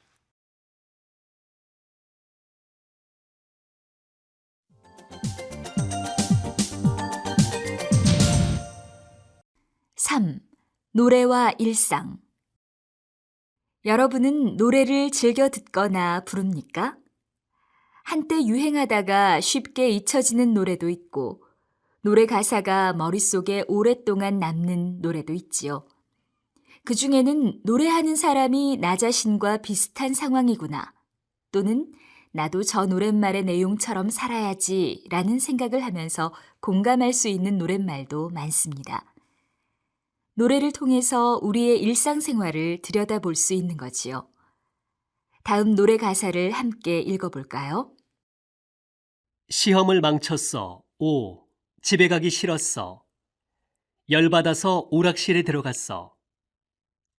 (3) 노래와 일상. 여러분은 노래를 즐겨 듣거나 부릅니까? 한때 유행하다가 쉽게 잊혀지는 노래도 있고, 노래 가사가 머릿속에 오랫동안 남는 노래도 있지요. 그 중에는 노래하는 사람이 나 자신과 비슷한 상황이구나, 또는 나도 저 노랫말의 내용처럼 살아야지 라는 생각을 하면서 공감할 수 있는 노랫말도 많습니다. 노래를 통해서 우리의 일상생활을 들여다볼 수 있는 거지요. 다음 노래 가사를 함께 읽어볼까요? 시험을 망쳤어. 오, 집에 가기 싫었어. 열받아서 오락실에 들어갔어.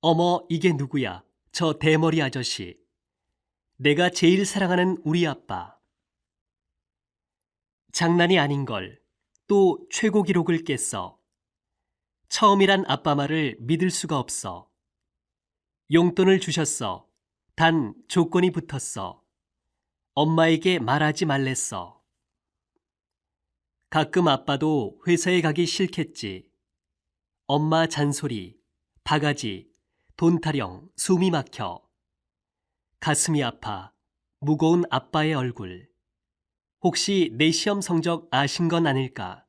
어머, 이게 누구야? 저 대머리 아저씨. 내가 제일 사랑하는 우리 아빠. 장난이 아닌걸. 또 최고 기록을 깼어. 처음이란 아빠 말을 믿을 수가 없어. 용돈을 주셨어. 단 조건이 붙었어. 엄마에게 말하지 말랬어. 가끔 아빠도 회사에 가기 싫겠지. 엄마 잔소리, 바가지, 돈 타령, 숨이 막혀. 가슴이 아파, 무거운 아빠의 얼굴. 혹시 내 시험 성적 아신 건 아닐까?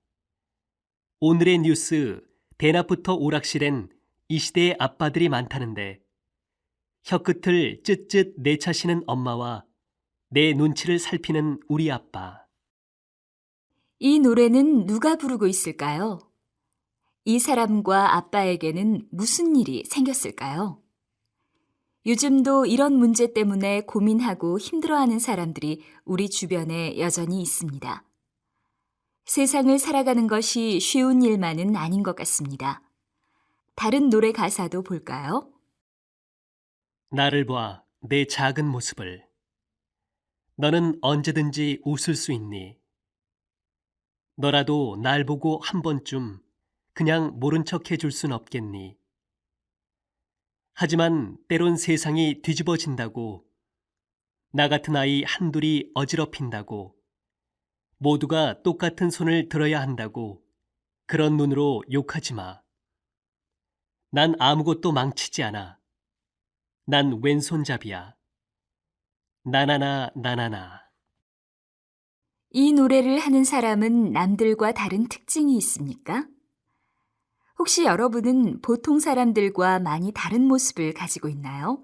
오늘의 뉴스, 대낮부터 오락실엔 이 시대의 아빠들이 많다는데 혀끝을 쯧쯧 내차시는 엄마와 내 눈치를 살피는 우리 아빠. 이 노래는 누가 부르고 있을까요? 이 사람과 아빠에게는 무슨 일이 생겼을까요? 요즘도 이런 문제 때문에 고민하고 힘들어하는 사람들이 우리 주변에 여전히 있습니다. 세상을 살아가는 것이 쉬운 일만은 아닌 것 같습니다. 다른 노래 가사도 볼까요? 나를 봐, 내 작은 모습을. 너는 언제든지 웃을 수 있니? 너라도 날 보고 한 번쯤 그냥 모른 척 해줄 순 없겠니? 하지만 때론 세상이 뒤집어진다고, 나 같은 아이 한둘이 어지럽힌다고, 모두가 똑같은 손을 들어야 한다고 그런 눈으로 욕하지 마. 난 아무것도 망치지 않아. 난 왼손잡이야. 나나나 나나나. 이 노래를 하는 사람은 남들과 다른 특징이 있습니까? 혹시 여러분은 보통 사람들과 많이 다른 모습을 가지고 있나요?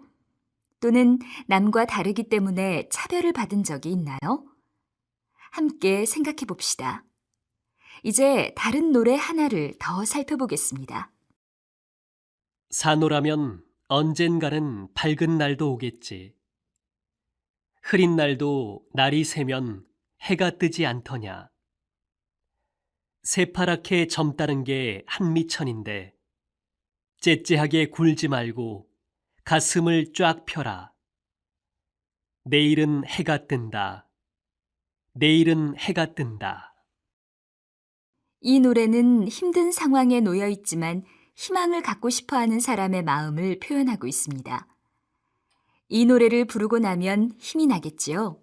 또는 남과 다르기 때문에 차별을 받은 적이 있나요? 함께 생각해 봅시다. 이제 다른 노래 하나를 더 살펴보겠습니다. 산호라면 언젠가는 밝은 날도 오겠지. 흐린 날도 날이 새면 해가 뜨지 않더냐. 새파랗게 젊다는 게 한미천인데 째째하게 굴지 말고 가슴을 쫙 펴라. 내일은 해가 뜬다. 내일은 해가 뜬다. 이 노래는 힘든 상황에 놓여 있지만 희망을 갖고 싶어 하는 사람의 마음을 표현하고 있습니다. 이 노래를 부르고 나면 힘이 나겠지요?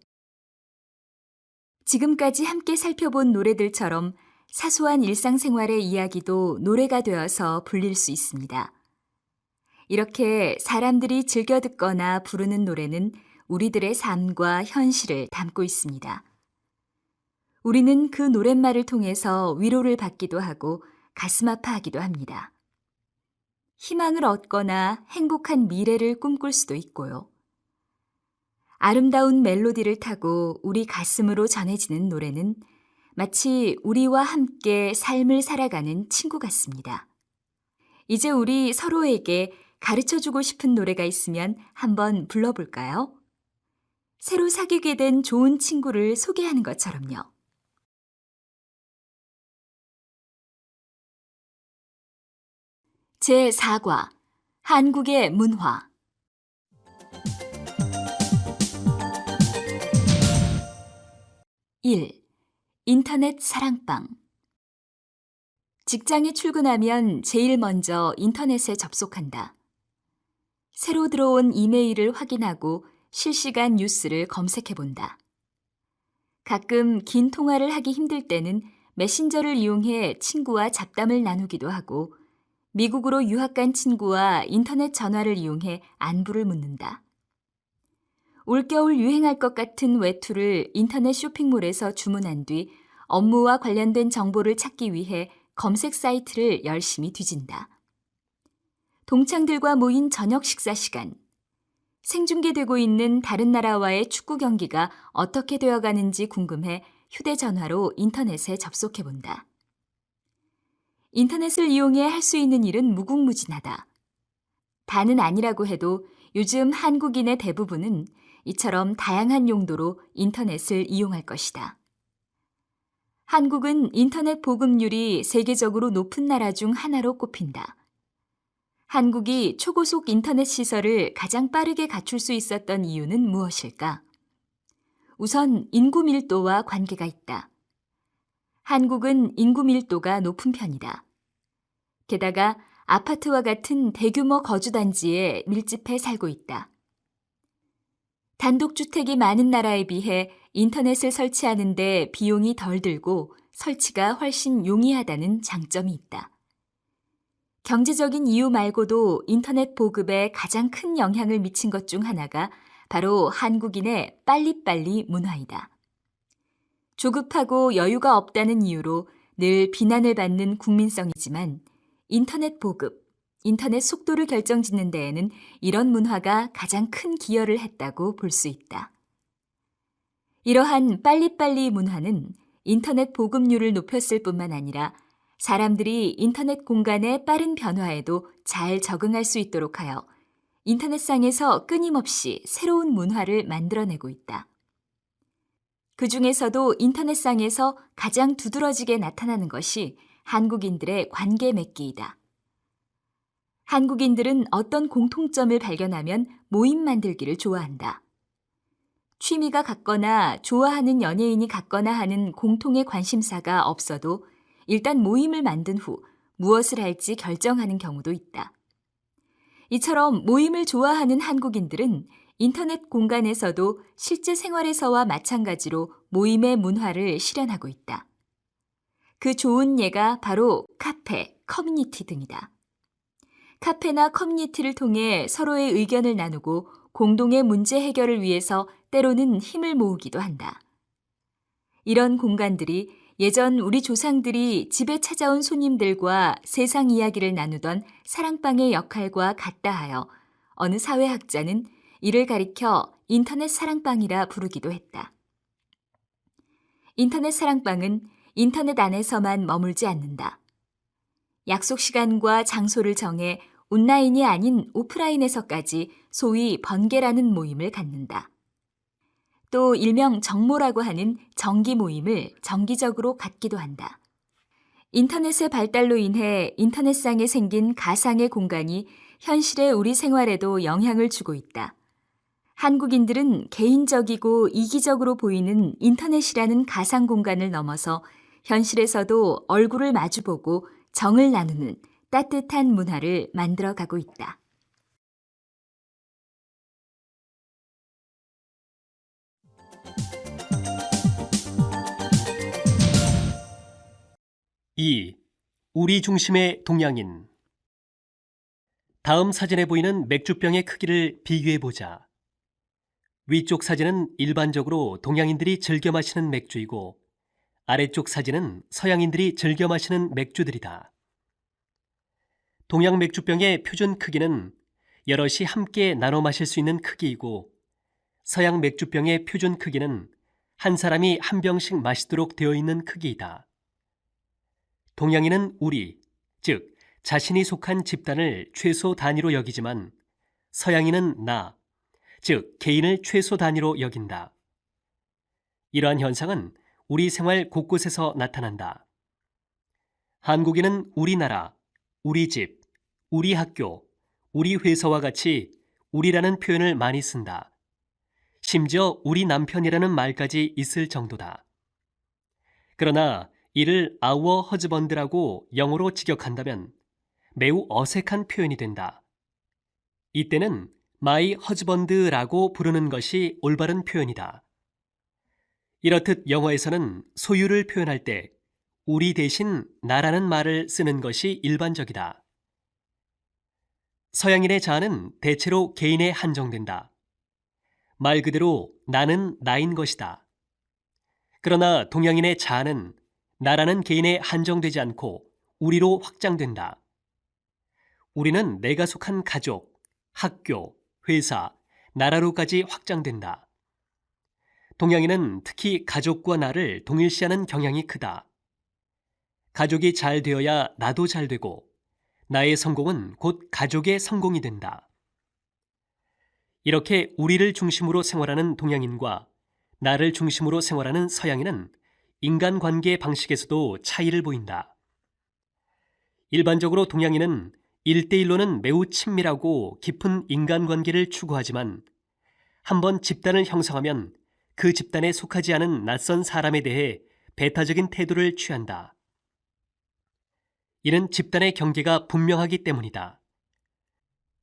지금까지 함께 살펴본 노래들처럼 사소한 일상생활의 이야기도 노래가 되어서 불릴 수 있습니다. 이렇게 사람들이 즐겨 듣거나 부르는 노래는 우리들의 삶과 현실을 담고 있습니다. 우리는 그 노랫말을 통해서 위로를 받기도 하고 가슴 아파하기도 합니다. 희망을 얻거나 행복한 미래를 꿈꿀 수도 있고요. 아름다운 멜로디를 타고 우리 가슴으로 전해지는 노래는 마치 우리와 함께 삶을 살아가는 친구 같습니다. 이제 우리 서로에게 가르쳐주고 싶은 노래가 있으면 한번 불러볼까요? 새로 사귀게 된 좋은 친구를 소개하는 것처럼요. 제4과 한국의 문화. 1. 인터넷 사랑방. 직장에 출근하면 제일 먼저 인터넷에 접속한다. 새로 들어온 이메일을 확인하고 실시간 뉴스를 검색해 본다. 가끔 긴 통화를 하기 힘들 때는 메신저를 이용해 친구와 잡담을 나누기도 하고 미국으로 유학 간 친구와 인터넷 전화를 이용해 안부를 묻는다. 올겨울 유행할 것 같은 외투를 인터넷 쇼핑몰에서 주문한 뒤 업무와 관련된 정보를 찾기 위해 검색 사이트를 열심히 뒤진다. 동창들과 모인 저녁 식사 시간. 생중계되고 있는 다른 나라와의 축구 경기가 어떻게 되어가는지 궁금해 휴대전화로 인터넷에 접속해본다. 인터넷을 이용해 할 수 있는 일은 무궁무진하다. 다는 아니라고 해도 요즘 한국인의 대부분은 이처럼 다양한 용도로 인터넷을 이용할 것이다. 한국은 인터넷 보급률이 세계적으로 높은 나라 중 하나로 꼽힌다. 한국이 초고속 인터넷 시설을 가장 빠르게 갖출 수 있었던 이유는 무엇일까? 우선 인구 밀도와 관계가 있다. 한국은 인구 밀도가 높은 편이다. 게다가 아파트와 같은 대규모 거주단지에 밀집해 살고 있다. 단독주택이 많은 나라에 비해 인터넷을 설치하는 데 비용이 덜 들고 설치가 훨씬 용이하다는 장점이 있다. 경제적인 이유 말고도 인터넷 보급에 가장 큰 영향을 미친 것 중 하나가 바로 한국인의 빨리빨리 문화이다. 조급하고 여유가 없다는 이유로 늘 비난을 받는 국민성이지만 인터넷 보급, 인터넷 속도를 결정짓는 데에는 이런 문화가 가장 큰 기여를 했다고 볼 수 있다. 이러한 빨리빨리 문화는 인터넷 보급률을 높였을 뿐만 아니라 사람들이 인터넷 공간의 빠른 변화에도 잘 적응할 수 있도록 하여 인터넷상에서 끊임없이 새로운 문화를 만들어내고 있다. 그 중에서도 인터넷상에서 가장 두드러지게 나타나는 것이 한국인들의 관계 맺기이다. 한국인들은 어떤 공통점을 발견하면 모임 만들기를 좋아한다. 취미가 같거나 좋아하는 연예인이 같거나 하는 공통의 관심사가 없어도 일단 모임을 만든 후 무엇을 할지 결정하는 경우도 있다. 이처럼 모임을 좋아하는 한국인들은 인터넷 공간에서도 실제 생활에서와 마찬가지로 모임의 문화를 실현하고 있다. 그 좋은 예가 바로 카페, 커뮤니티 등이다. 카페나 커뮤니티를 통해 서로의 의견을 나누고 공동의 문제 해결을 위해서 때로는 힘을 모으기도 한다. 이런 공간들이 예전 우리 조상들이 집에 찾아온 손님들과 세상 이야기를 나누던 사랑방의 역할과 같다 하여 어느 사회학자는 이를 가리켜 인터넷 사랑방이라 부르기도 했다. 인터넷 사랑방은 인터넷 안에서만 머물지 않는다. 약속 시간과 장소를 정해 온라인이 아닌 오프라인에서까지 소위 번개라는 모임을 갖는다. 또 일명 정모라고 하는 정기 모임을 정기적으로 갖기도 한다. 인터넷의 발달로 인해 인터넷상에 생긴 가상의 공간이 현실의 우리 생활에도 영향을 주고 있다. 한국인들은 개인적이고 이기적으로 보이는 인터넷이라는 가상 공간을 넘어서 현실에서도 얼굴을 마주보고 정을 나누는 따뜻한 문화를 만들어가고 있다. 2. 우리 중심의 동양인. 다음 사진에 보이는 맥주병의 크기를 비교해보자. 위쪽 사진은 일반적으로 동양인들이 즐겨 마시는 맥주이고 아래쪽 사진은 서양인들이 즐겨 마시는 맥주들이다. 동양 맥주병의 표준 크기는 여럿이 함께 나눠 마실 수 있는 크기이고 서양 맥주병의 표준 크기는 한 사람이 한 병씩 마시도록 되어 있는 크기이다. 동양인은 우리, 즉 자신이 속한 집단을 최소 단위로 여기지만 서양인은 나, 즉 개인을 최소 단위로 여긴다. 이러한 현상은 우리 생활 곳곳에서 나타난다. 한국인은 우리나라, 우리 집, 우리 학교, 우리 회사와 같이 우리라는 표현을 많이 쓴다. 심지어 우리 남편이라는 말까지 있을 정도다. 그러나 이를 our husband라고 영어로 직역한다면 매우 어색한 표현이 된다. 이때는 my husband라고 부르는 것이 올바른 표현이다. 이렇듯 영어에서는 소유를 표현할 때 우리 대신 나라는 말을 쓰는 것이 일반적이다. 서양인의 자아는 대체로 개인에 한정된다. 말 그대로 나는 나인 것이다. 그러나 동양인의 자아는 나라는 개인에 한정되지 않고 우리로 확장된다. 우리는 내가 속한 가족, 학교, 회사, 나라로까지 확장된다. 동양인은 특히 가족과 나를 동일시하는 경향이 크다. 가족이 잘 되어야 나도 잘 되고 나의 성공은 곧 가족의 성공이 된다. 이렇게 우리를 중심으로 생활하는 동양인과 나를 중심으로 생활하는 서양인은 인간관계 방식에서도 차이를 보인다. 일반적으로 동양인은 1대1로는 매우 친밀하고 깊은 인간관계를 추구하지만 한번 집단을 형성하면 그 집단에 속하지 않은 낯선 사람에 대해 배타적인 태도를 취한다. 이는 집단의 경계가 분명하기 때문이다.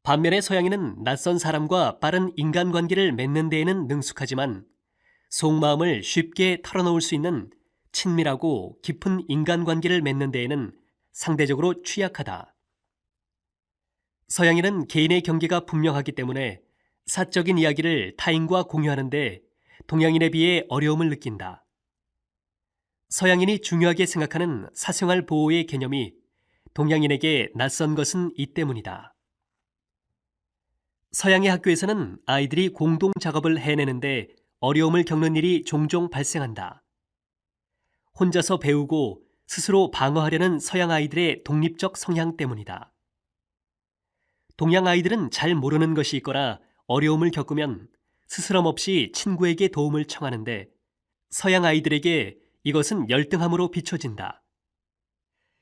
반면에 서양인은 낯선 사람과 빠른 인간관계를 맺는 데에는 능숙하지만 속마음을 쉽게 털어놓을 수 있는 친밀하고 깊은 인간관계를 맺는 데에는 상대적으로 취약하다. 서양인은 개인의 경계가 분명하기 때문에 사적인 이야기를 타인과 공유하는데 동양인에 비해 어려움을 느낀다. 서양인이 중요하게 생각하는 사생활 보호의 개념이 동양인에게 낯선 것은 이 때문이다. 서양의 학교에서는 아이들이 공동 작업을 해내는데 어려움을 겪는 일이 종종 발생한다. 혼자서 배우고 스스로 방어하려는 서양 아이들의 독립적 성향 때문이다. 동양 아이들은 잘 모르는 것이 있거나 어려움을 겪으면 스스럼 없이 친구에게 도움을 청하는데 서양 아이들에게 이것은 열등함으로 비춰진다.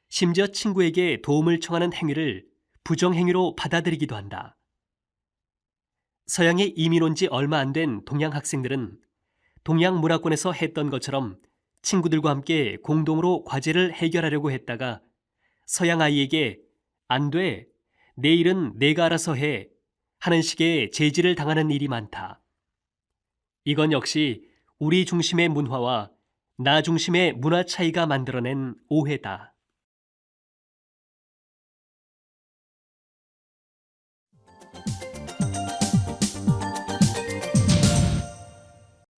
심지어 친구에게 도움을 청하는 행위를 부정행위로 받아들이기도 한다. 서양에 이민 온 지 얼마 안 된 동양 학생들은 동양 문화권에서 했던 것처럼 친구들과 함께 공동으로 과제를 해결하려고 했다가 서양 아이에게 안 돼, 내 일은 내가 알아서 해 하는 식의 제지를 당하는 일이 많다. 이건 역시 우리 중심의 문화와 나 중심의 문화 차이가 만들어낸 오해다.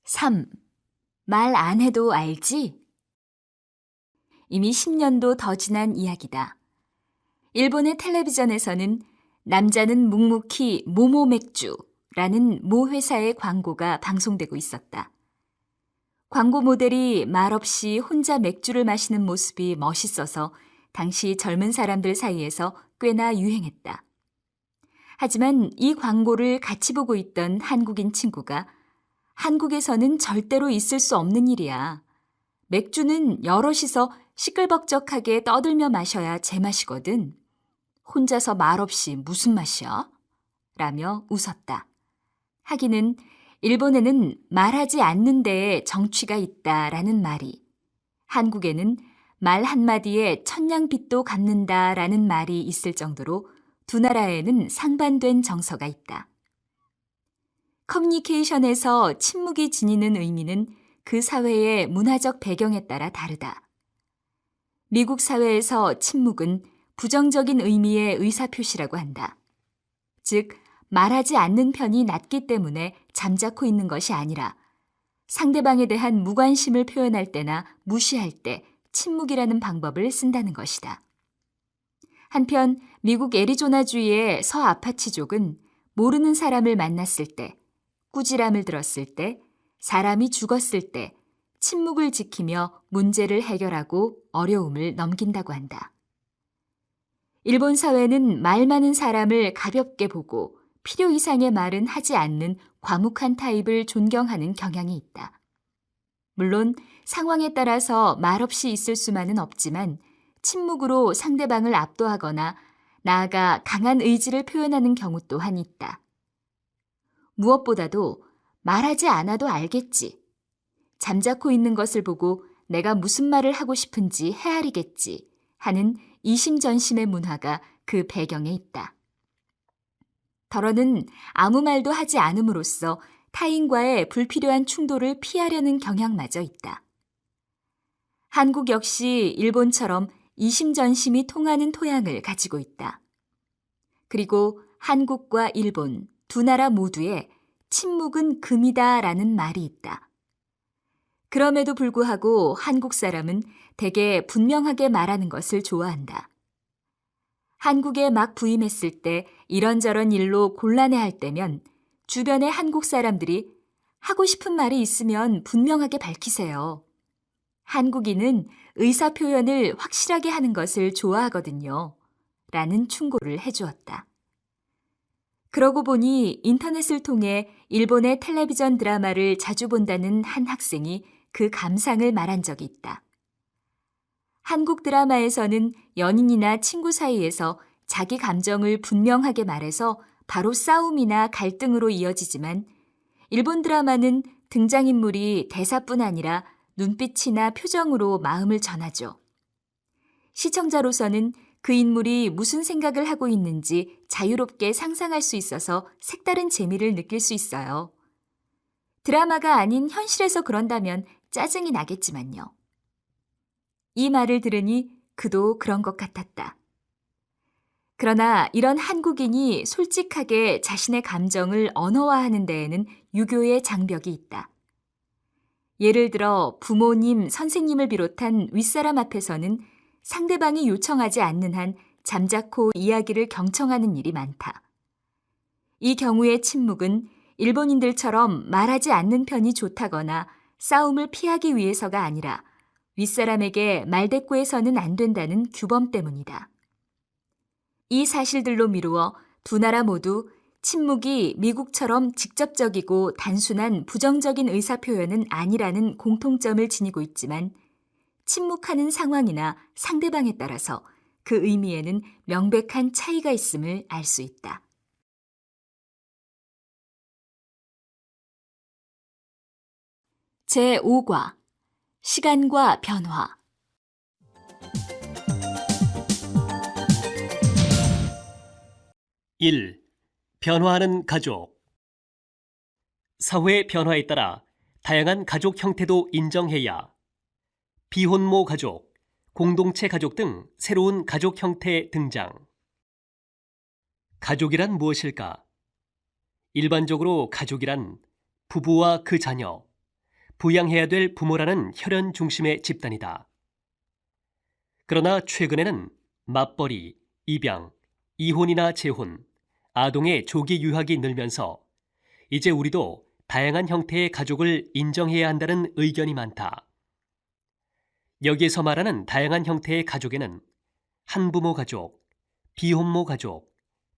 (3) 말 안 해도 알지? 이미 10년도 더 지난 이야기다. 일본의 텔레비전에서는 남자는 묵묵히 모모 맥주라는 모 회사의 광고가 방송되고 있었다. 광고 모델이 말없이 혼자 맥주를 마시는 모습이 멋있어서 당시 젊은 사람들 사이에서 꽤나 유행했다. 하지만 이 광고를 같이 보고 있던 한국인 친구가 한국에서는 절대로 있을 수 없는 일이야. 맥주는 여럿이서 시끌벅적하게 떠들며 마셔야 제맛이거든. 혼자서 말없이 무슨 맛이야? 라며 웃었다. 하기는 일본에는 말하지 않는 데에 정취가 있다라는 말이, 한국에는 말 한마디에 천냥빚도 갚는다라는 말이 있을 정도로 두 나라에는 상반된 정서가 있다. 커뮤니케이션에서 침묵이 지니는 의미는 그 사회의 문화적 배경에 따라 다르다. 미국 사회에서 침묵은 부정적인 의미의 의사표시라고 한다. 즉, 말하지 않는 편이 낫기 때문에 잠자코 있는 것이 아니라 상대방에 대한 무관심을 표현할 때나 무시할 때 침묵이라는 방법을 쓴다는 것이다. 한편 미국 애리조나주의 서아파치족은 모르는 사람을 만났을 때, 꾸지람을 들었을 때, 사람이 죽었을 때 침묵을 지키며 문제를 해결하고 어려움을 넘긴다고 한다. 일본 사회는 말 많은 사람을 가볍게 보고 필요 이상의 말은 하지 않는 과묵한 타입을 존경하는 경향이 있다. 물론 상황에 따라서 말없이 있을 수만은 없지만 침묵으로 상대방을 압도하거나 나아가 강한 의지를 표현하는 경우 또한 있다. 무엇보다도 말하지 않아도 알겠지. 잠자코 있는 것을 보고 내가 무슨 말을 하고 싶은지 헤아리겠지 하는 이심전심의 문화가 그 배경에 있다. 더러는 아무 말도 하지 않음으로써 타인과의 불필요한 충돌을 피하려는 경향마저 있다. 한국 역시 일본처럼 이심전심이 통하는 토양을 가지고 있다. 그리고 한국과 일본 두 나라 모두에 침묵은 금이다라는 말이 있다. 그럼에도 불구하고 한국 사람은 대개 분명하게 말하는 것을 좋아한다. 한국에 막 부임했을 때 이런저런 일로 곤란해할 때면 주변의 한국 사람들이 하고 싶은 말이 있으면 분명하게 밝히세요. 한국인은 의사표현을 확실하게 하는 것을 좋아하거든요. 라는 충고를 해주었다. 그러고 보니 인터넷을 통해 일본의 텔레비전 드라마를 자주 본다는 한 학생이 그 감상을 말한 적이 있다. 한국 드라마에서는 연인이나 친구 사이에서 자기 감정을 분명하게 말해서 바로 싸움이나 갈등으로 이어지지만 일본 드라마는 등장인물이 대사뿐 아니라 눈빛이나 표정으로 마음을 전하죠. 시청자로서는 그 인물이 무슨 생각을 하고 있는지 자유롭게 상상할 수 있어서 색다른 재미를 느낄 수 있어요. 드라마가 아닌 현실에서 그런다면 짜증이 나겠지만요. 이 말을 들으니 그도 그런 것 같았다. 그러나 이런 한국인이 솔직하게 자신의 감정을 언어화하는 데에는 유교의 장벽이 있다. 예를 들어 부모님, 선생님을 비롯한 윗사람 앞에서는 상대방이 요청하지 않는 한 잠자코 이야기를 경청하는 일이 많다. 이 경우의 침묵은 일본인들처럼 말하지 않는 편이 좋다거나 싸움을 피하기 위해서가 아니라 윗사람에게 말대꾸해서는 안 된다는 규범 때문이다. 이 사실들로 미루어 두 나라 모두 침묵이 미국처럼 직접적이고 단순한 부정적인 의사표현은 아니라는 공통점을 지니고 있지만 침묵하는 상황이나 상대방에 따라서 그 의미에는 명백한 차이가 있음을 알 수 있다. 제5과 시간과 변화 1. 변화하는 가족. 사회의 변화에 따라 다양한 가족 형태도 인정해야 비혼모 가족, 공동체 가족 등 새로운 가족 형태 등장. 가족이란 무엇일까? 일반적으로 가족이란 부부와 그 자녀, 부양해야 될 부모라는 혈연 중심의 집단이다. 그러나 최근에는 맞벌이, 입양, 이혼이나 재혼, 아동의 조기 유학이 늘면서 이제 우리도 다양한 형태의 가족을 인정해야 한다는 의견이 많다. 여기에서 말하는 다양한 형태의 가족에는 한부모 가족, 비혼모 가족,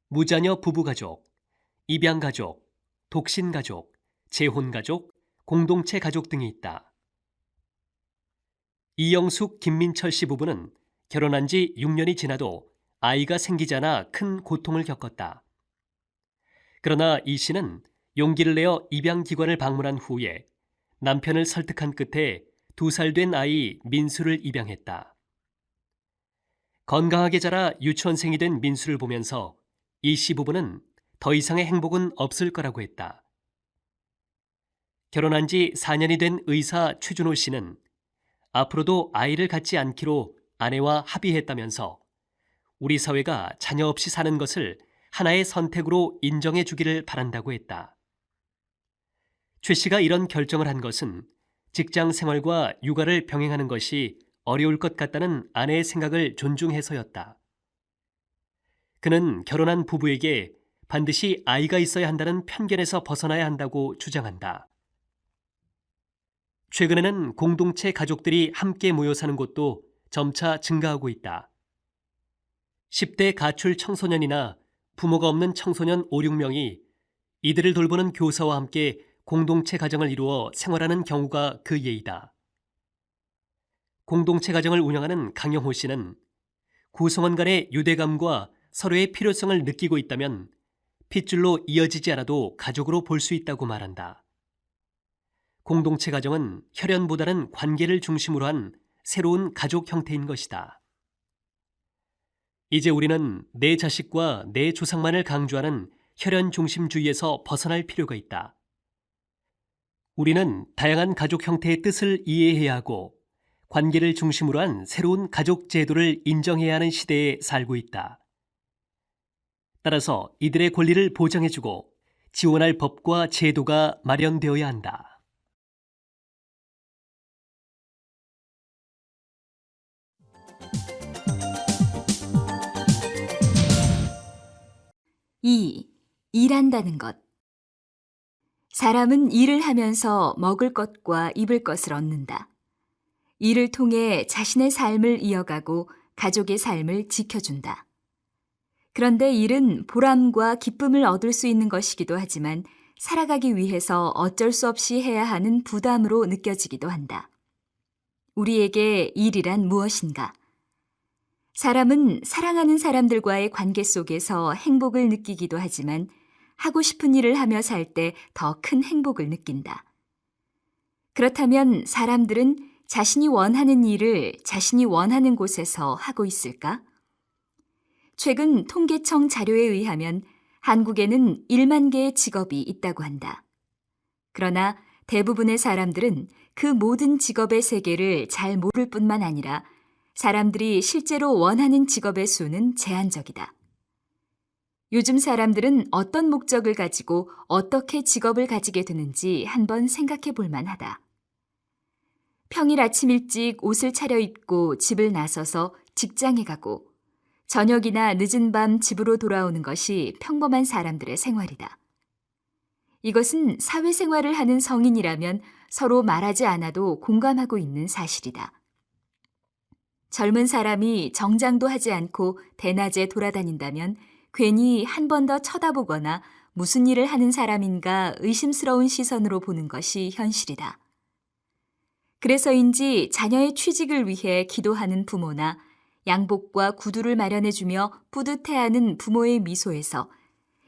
무자녀 부부 가족, 입양 가족, 독신 가족, 재혼 가족, 공동체 가족 등이 있다. 이영숙, 김민철 씨 부부는 결혼한 지 6년이 지나도 아이가 생기지 않아 큰 고통을 겪었다. 그러나 이 씨는 용기를 내어 입양기관을 방문한 후에 남편을 설득한 끝에 2살 된 아이 민수를 입양했다. 건강하게 자라 유치원생이 된 민수를 보면서 이 씨 부부는 더 이상의 행복은 없을 거라고 했다. 결혼한 지 4년이 된 의사 최준호 씨는 앞으로도 아이를 갖지 않기로 아내와 합의했다면서 우리 사회가 자녀 없이 사는 것을 하나의 선택으로 인정해 주기를 바란다고 했다. 최 씨가 이런 결정을 한 것은 직장 생활과 육아를 병행하는 것이 어려울 것 같다는 아내의 생각을 존중해서였다. 그는 결혼한 부부에게 반드시 아이가 있어야 한다는 편견에서 벗어나야 한다고 주장한다. 최근에는 공동체 가족들이 함께 모여 사는 곳도 점차 증가하고 있다. 10대 가출 청소년이나 부모가 없는 청소년 5, 6명이 이들을 돌보는 교사와 함께 공동체 가정을 이루어 생활하는 경우가 그 예이다. 공동체 가정을 운영하는 강영호 씨는 구성원 간의 유대감과 서로의 필요성을 느끼고 있다면 핏줄로 이어지지 않아도 가족으로 볼 수 있다고 말한다. 공동체 가정은 혈연보다는 관계를 중심으로 한 새로운 가족 형태인 것이다. 이제 우리는 내 자식과 내 조상만을 강조하는 혈연 중심주의에서 벗어날 필요가 있다. 우리는 다양한 가족 형태의 뜻을 이해해야 하고 관계를 중심으로 한 새로운 가족 제도를 인정해야 하는 시대에 살고 있다. 따라서 이들의 권리를 보장해주고 지원할 법과 제도가 마련되어야 한다. 일한다는 것. 사람은 일을 하면서 먹을 것과 입을 것을 얻는다. 일을 통해 자신의 삶을 이어가고 가족의 삶을 지켜준다. 그런데 일은 보람과 기쁨을 얻을 수 있는 것이기도 하지만 살아가기 위해서 어쩔 수 없이 해야 하는 부담으로 느껴지기도 한다. 우리에게 일이란 무엇인가? 사람은 사랑하는 사람들과의 관계 속에서 행복을 느끼기도 하지만 하고 싶은 일을 하며 살 때 더 큰 행복을 느낀다. 그렇다면 사람들은 자신이 원하는 일을 자신이 원하는 곳에서 하고 있을까? 최근 통계청 자료에 의하면 한국에는 1만 개의 직업이 있다고 한다. 그러나 대부분의 사람들은 그 모든 직업의 세계를 잘 모를 뿐만 아니라 사람들이 실제로 원하는 직업의 수는 제한적이다. 요즘 사람들은 어떤 목적을 가지고 어떻게 직업을 가지게 되는지 한번 생각해 볼 만하다. 평일 아침 일찍 옷을 차려입고 집을 나서서 직장에 가고 저녁이나 늦은 밤 집으로 돌아오는 것이 평범한 사람들의 생활이다. 이것은 사회생활을 하는 성인이라면 서로 말하지 않아도 공감하고 있는 사실이다. 젊은 사람이 정장도 하지 않고 대낮에 돌아다닌다면 괜히 한 번 더 쳐다보거나 무슨 일을 하는 사람인가 의심스러운 시선으로 보는 것이 현실이다. 그래서인지 자녀의 취직을 위해 기도하는 부모나 양복과 구두를 마련해주며 뿌듯해하는 부모의 미소에서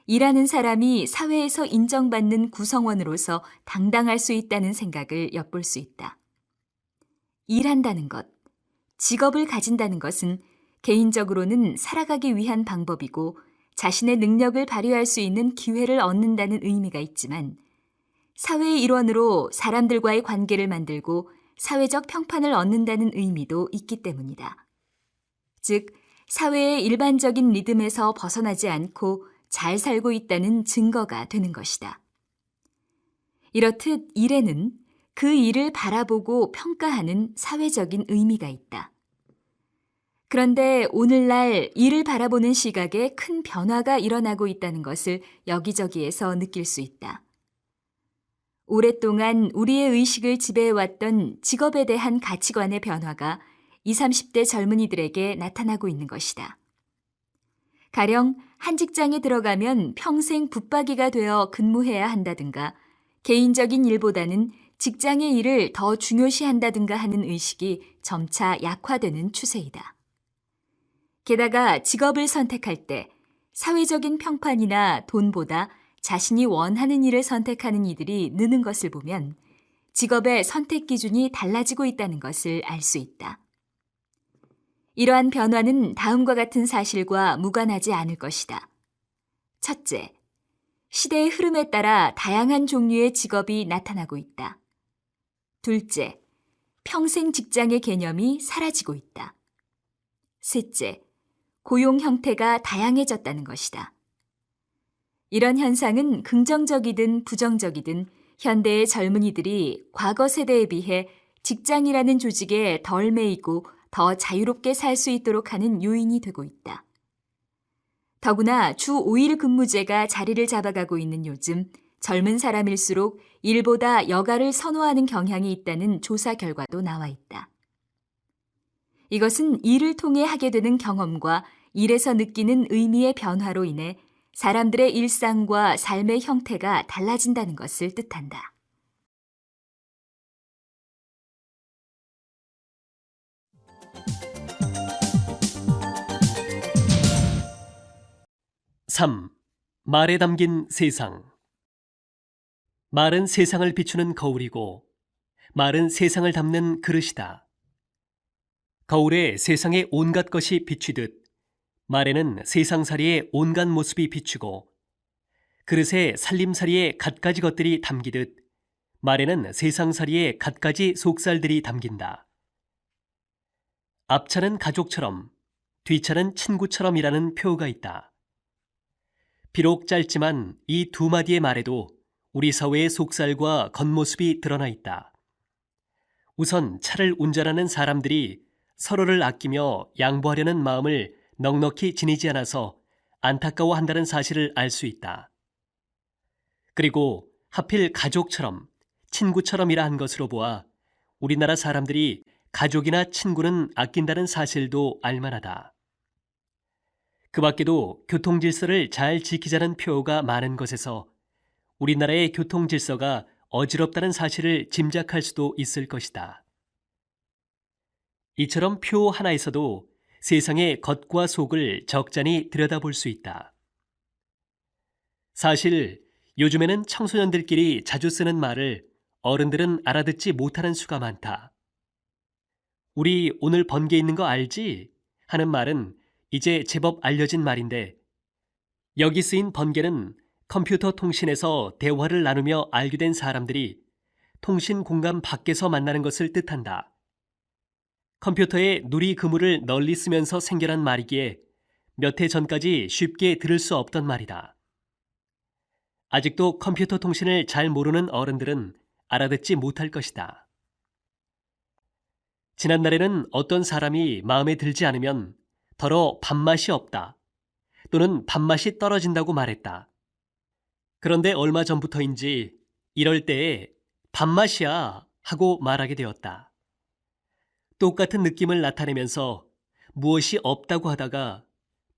일하는 사람이 사회에서 인정받는 구성원으로서 당당할 수 있다는 생각을 엿볼 수 있다. 일한다는 것, 직업을 가진다는 것은 개인적으로는 살아가기 위한 방법이고 자신의 능력을 발휘할 수 있는 기회를 얻는다는 의미가 있지만 사회의 일원으로 사람들과의 관계를 만들고 사회적 평판을 얻는다는 의미도 있기 때문이다. 즉, 사회의 일반적인 리듬에서 벗어나지 않고 잘 살고 있다는 증거가 되는 것이다. 이렇듯 일에는 그 일을 바라보고 평가하는 사회적인 의미가 있다. 그런데 오늘날 일을 바라보는 시각에 큰 변화가 일어나고 있다는 것을 여기저기에서 느낄 수 있다. 오랫동안 우리의 의식을 지배해왔던 직업에 대한 가치관의 변화가 20, 30대 젊은이들에게 나타나고 있는 것이다. 가령 한 직장에 들어가면 평생 붙박이가 되어 근무해야 한다든가 개인적인 일보다는 직장의 일을 더 중요시한다든가 하는 의식이 점차 약화되는 추세이다. 게다가 직업을 선택할 때 사회적인 평판이나 돈보다 자신이 원하는 일을 선택하는 이들이 느는 것을 보면 직업의 선택 기준이 달라지고 있다는 것을 알 수 있다. 이러한 변화는 다음과 같은 사실과 무관하지 않을 것이다. 첫째, 시대의 흐름에 따라 다양한 종류의 직업이 나타나고 있다. 둘째, 평생 직장의 개념이 사라지고 있다. 셋째, 고용 형태가 다양해졌다는 것이다. 이런 현상은 긍정적이든 부정적이든 현대의 젊은이들이 과거 세대에 비해 직장이라는 조직에 덜 매이고 더 자유롭게 살 수 있도록 하는 요인이 되고 있다. 더구나 주 5일 근무제가 자리를 잡아가고 있는 요즘 젊은 사람일수록 일보다 여가를 선호하는 경향이 있다는 조사 결과도 나와 있다. 이것은 일을 통해 하게 되는 경험과 일에서 느끼는 의미의 변화로 인해 사람들의 일상과 삶의 형태가 달라진다는 것을 뜻한다. (3) 말에 담긴 세상. 말은 세상을 비추는 거울이고 말은 세상을 담는 그릇이다. 거울에 세상의 온갖 것이 비추듯 말에는 세상살이의 온갖 모습이 비추고 그릇에 살림살이의 갖가지 것들이 담기듯 말에는 세상살이의 갖가지 속살들이 담긴다. 앞차는 가족처럼 뒤차는 친구처럼이라는 표가 있다. 비록 짧지만 이 두 마디의 말에도 우리 사회의 속살과 겉모습이 드러나 있다. 우선 차를 운전하는 사람들이 서로를 아끼며 양보하려는 마음을 넉넉히 지니지 않아서 안타까워한다는 사실을 알 수 있다. 그리고 하필 가족처럼, 친구처럼이라 한 것으로 보아 우리나라 사람들이 가족이나 친구는 아낀다는 사실도 알만하다. 그 밖에도 교통질서를 잘 지키자는 표가 많은 것에서 우리나라의 교통질서가 어지럽다는 사실을 짐작할 수도 있을 것이다. 이처럼 표 하나에서도 세상의 겉과 속을 적잖이 들여다볼 수 있다. 사실 요즘에는 청소년들끼리 자주 쓰는 말을 어른들은 알아듣지 못하는 수가 많다. 우리 오늘 번개 있는 거 알지? 하는 말은 이제 제법 알려진 말인데 여기 쓰인 번개는 컴퓨터 통신에서 대화를 나누며 알게 된 사람들이 통신 공간 밖에서 만나는 것을 뜻한다. 컴퓨터에 누리 그물을 널리 쓰면서 생겨난 말이기에 몇 해 전까지 쉽게 들을 수 없던 말이다. 아직도 컴퓨터 통신을 잘 모르는 어른들은 알아듣지 못할 것이다. 지난날에는 어떤 사람이 마음에 들지 않으면 더러 밥맛이 없다 또는 밥맛이 떨어진다고 말했다. 그런데 얼마 전부터인지 이럴 때에 밥맛이야 하고 말하게 되었다. 똑같은 느낌을 나타내면서 무엇이 없다고 하다가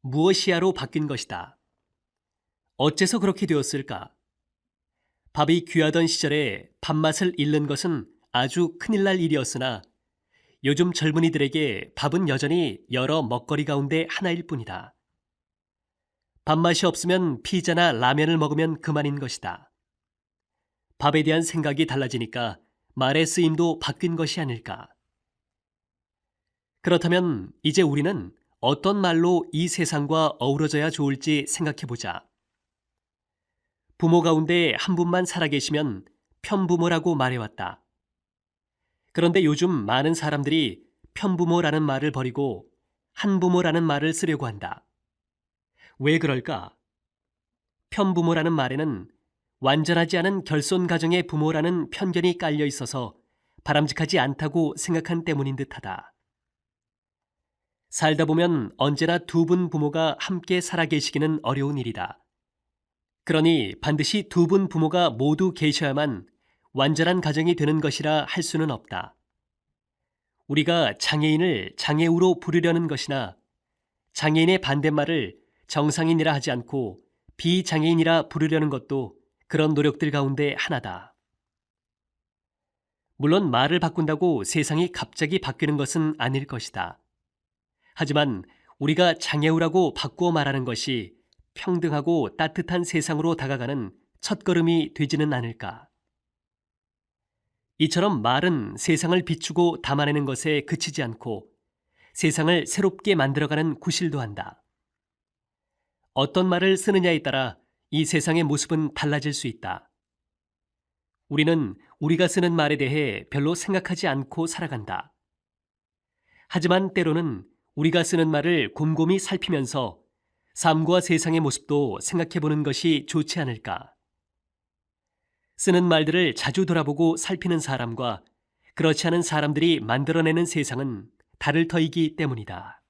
무엇이야로 바뀐 것이다. 어째서 그렇게 되었을까? 밥이 귀하던 시절에 밥맛을 잃는 것은 아주 큰일 날 일이었으나 요즘 젊은이들에게 밥은 여전히 여러 먹거리 가운데 하나일 뿐이다. 밥맛이 없으면 피자나 라면을 먹으면 그만인 것이다. 밥에 대한 생각이 달라지니까 말의 쓰임도 바뀐 것이 아닐까. 그렇다면 이제 우리는 어떤 말로 이 세상과 어우러져야 좋을지 생각해보자. 부모 가운데 한 분만 살아계시면 편부모라고 말해왔다. 그런데 요즘 많은 사람들이 편부모라는 말을 버리고 한부모라는 말을 쓰려고 한다. 왜 그럴까? 편부모라는 말에는 완전하지 않은 결손 가정의 부모라는 편견이 깔려 있어서 바람직하지 않다고 생각한 때문인 듯하다. 살다 보면 언제나 두 분 부모가 함께 살아계시기는 어려운 일이다. 그러니 반드시 두 분 부모가 모두 계셔야만 완전한 가정이 되는 것이라 할 수는 없다. 우리가 장애인을 장애우로 부르려는 것이나 장애인의 반대말을 정상인이라 하지 않고 비장애인이라 부르려는 것도 그런 노력들 가운데 하나다. 물론 말을 바꾼다고 세상이 갑자기 바뀌는 것은 아닐 것이다. 하지만 우리가 장애우라고 바꾸어 말하는 것이 평등하고 따뜻한 세상으로 다가가는 첫걸음이 되지는 않을까. 이처럼 말은 세상을 비추고 담아내는 것에 그치지 않고 세상을 새롭게 만들어가는 구실도 한다. 어떤 말을 쓰느냐에 따라 이 세상의 모습은 달라질 수 있다. 우리는 우리가 쓰는 말에 대해 별로 생각하지 않고 살아간다. 하지만 때로는 우리가 쓰는 말을 곰곰이 살피면서 삶과 세상의 모습도 생각해보는 것이 좋지 않을까. 쓰는 말들을 자주 돌아보고 살피는 사람과 그렇지 않은 사람들이 만들어내는 세상은 다를 터이기 때문이다.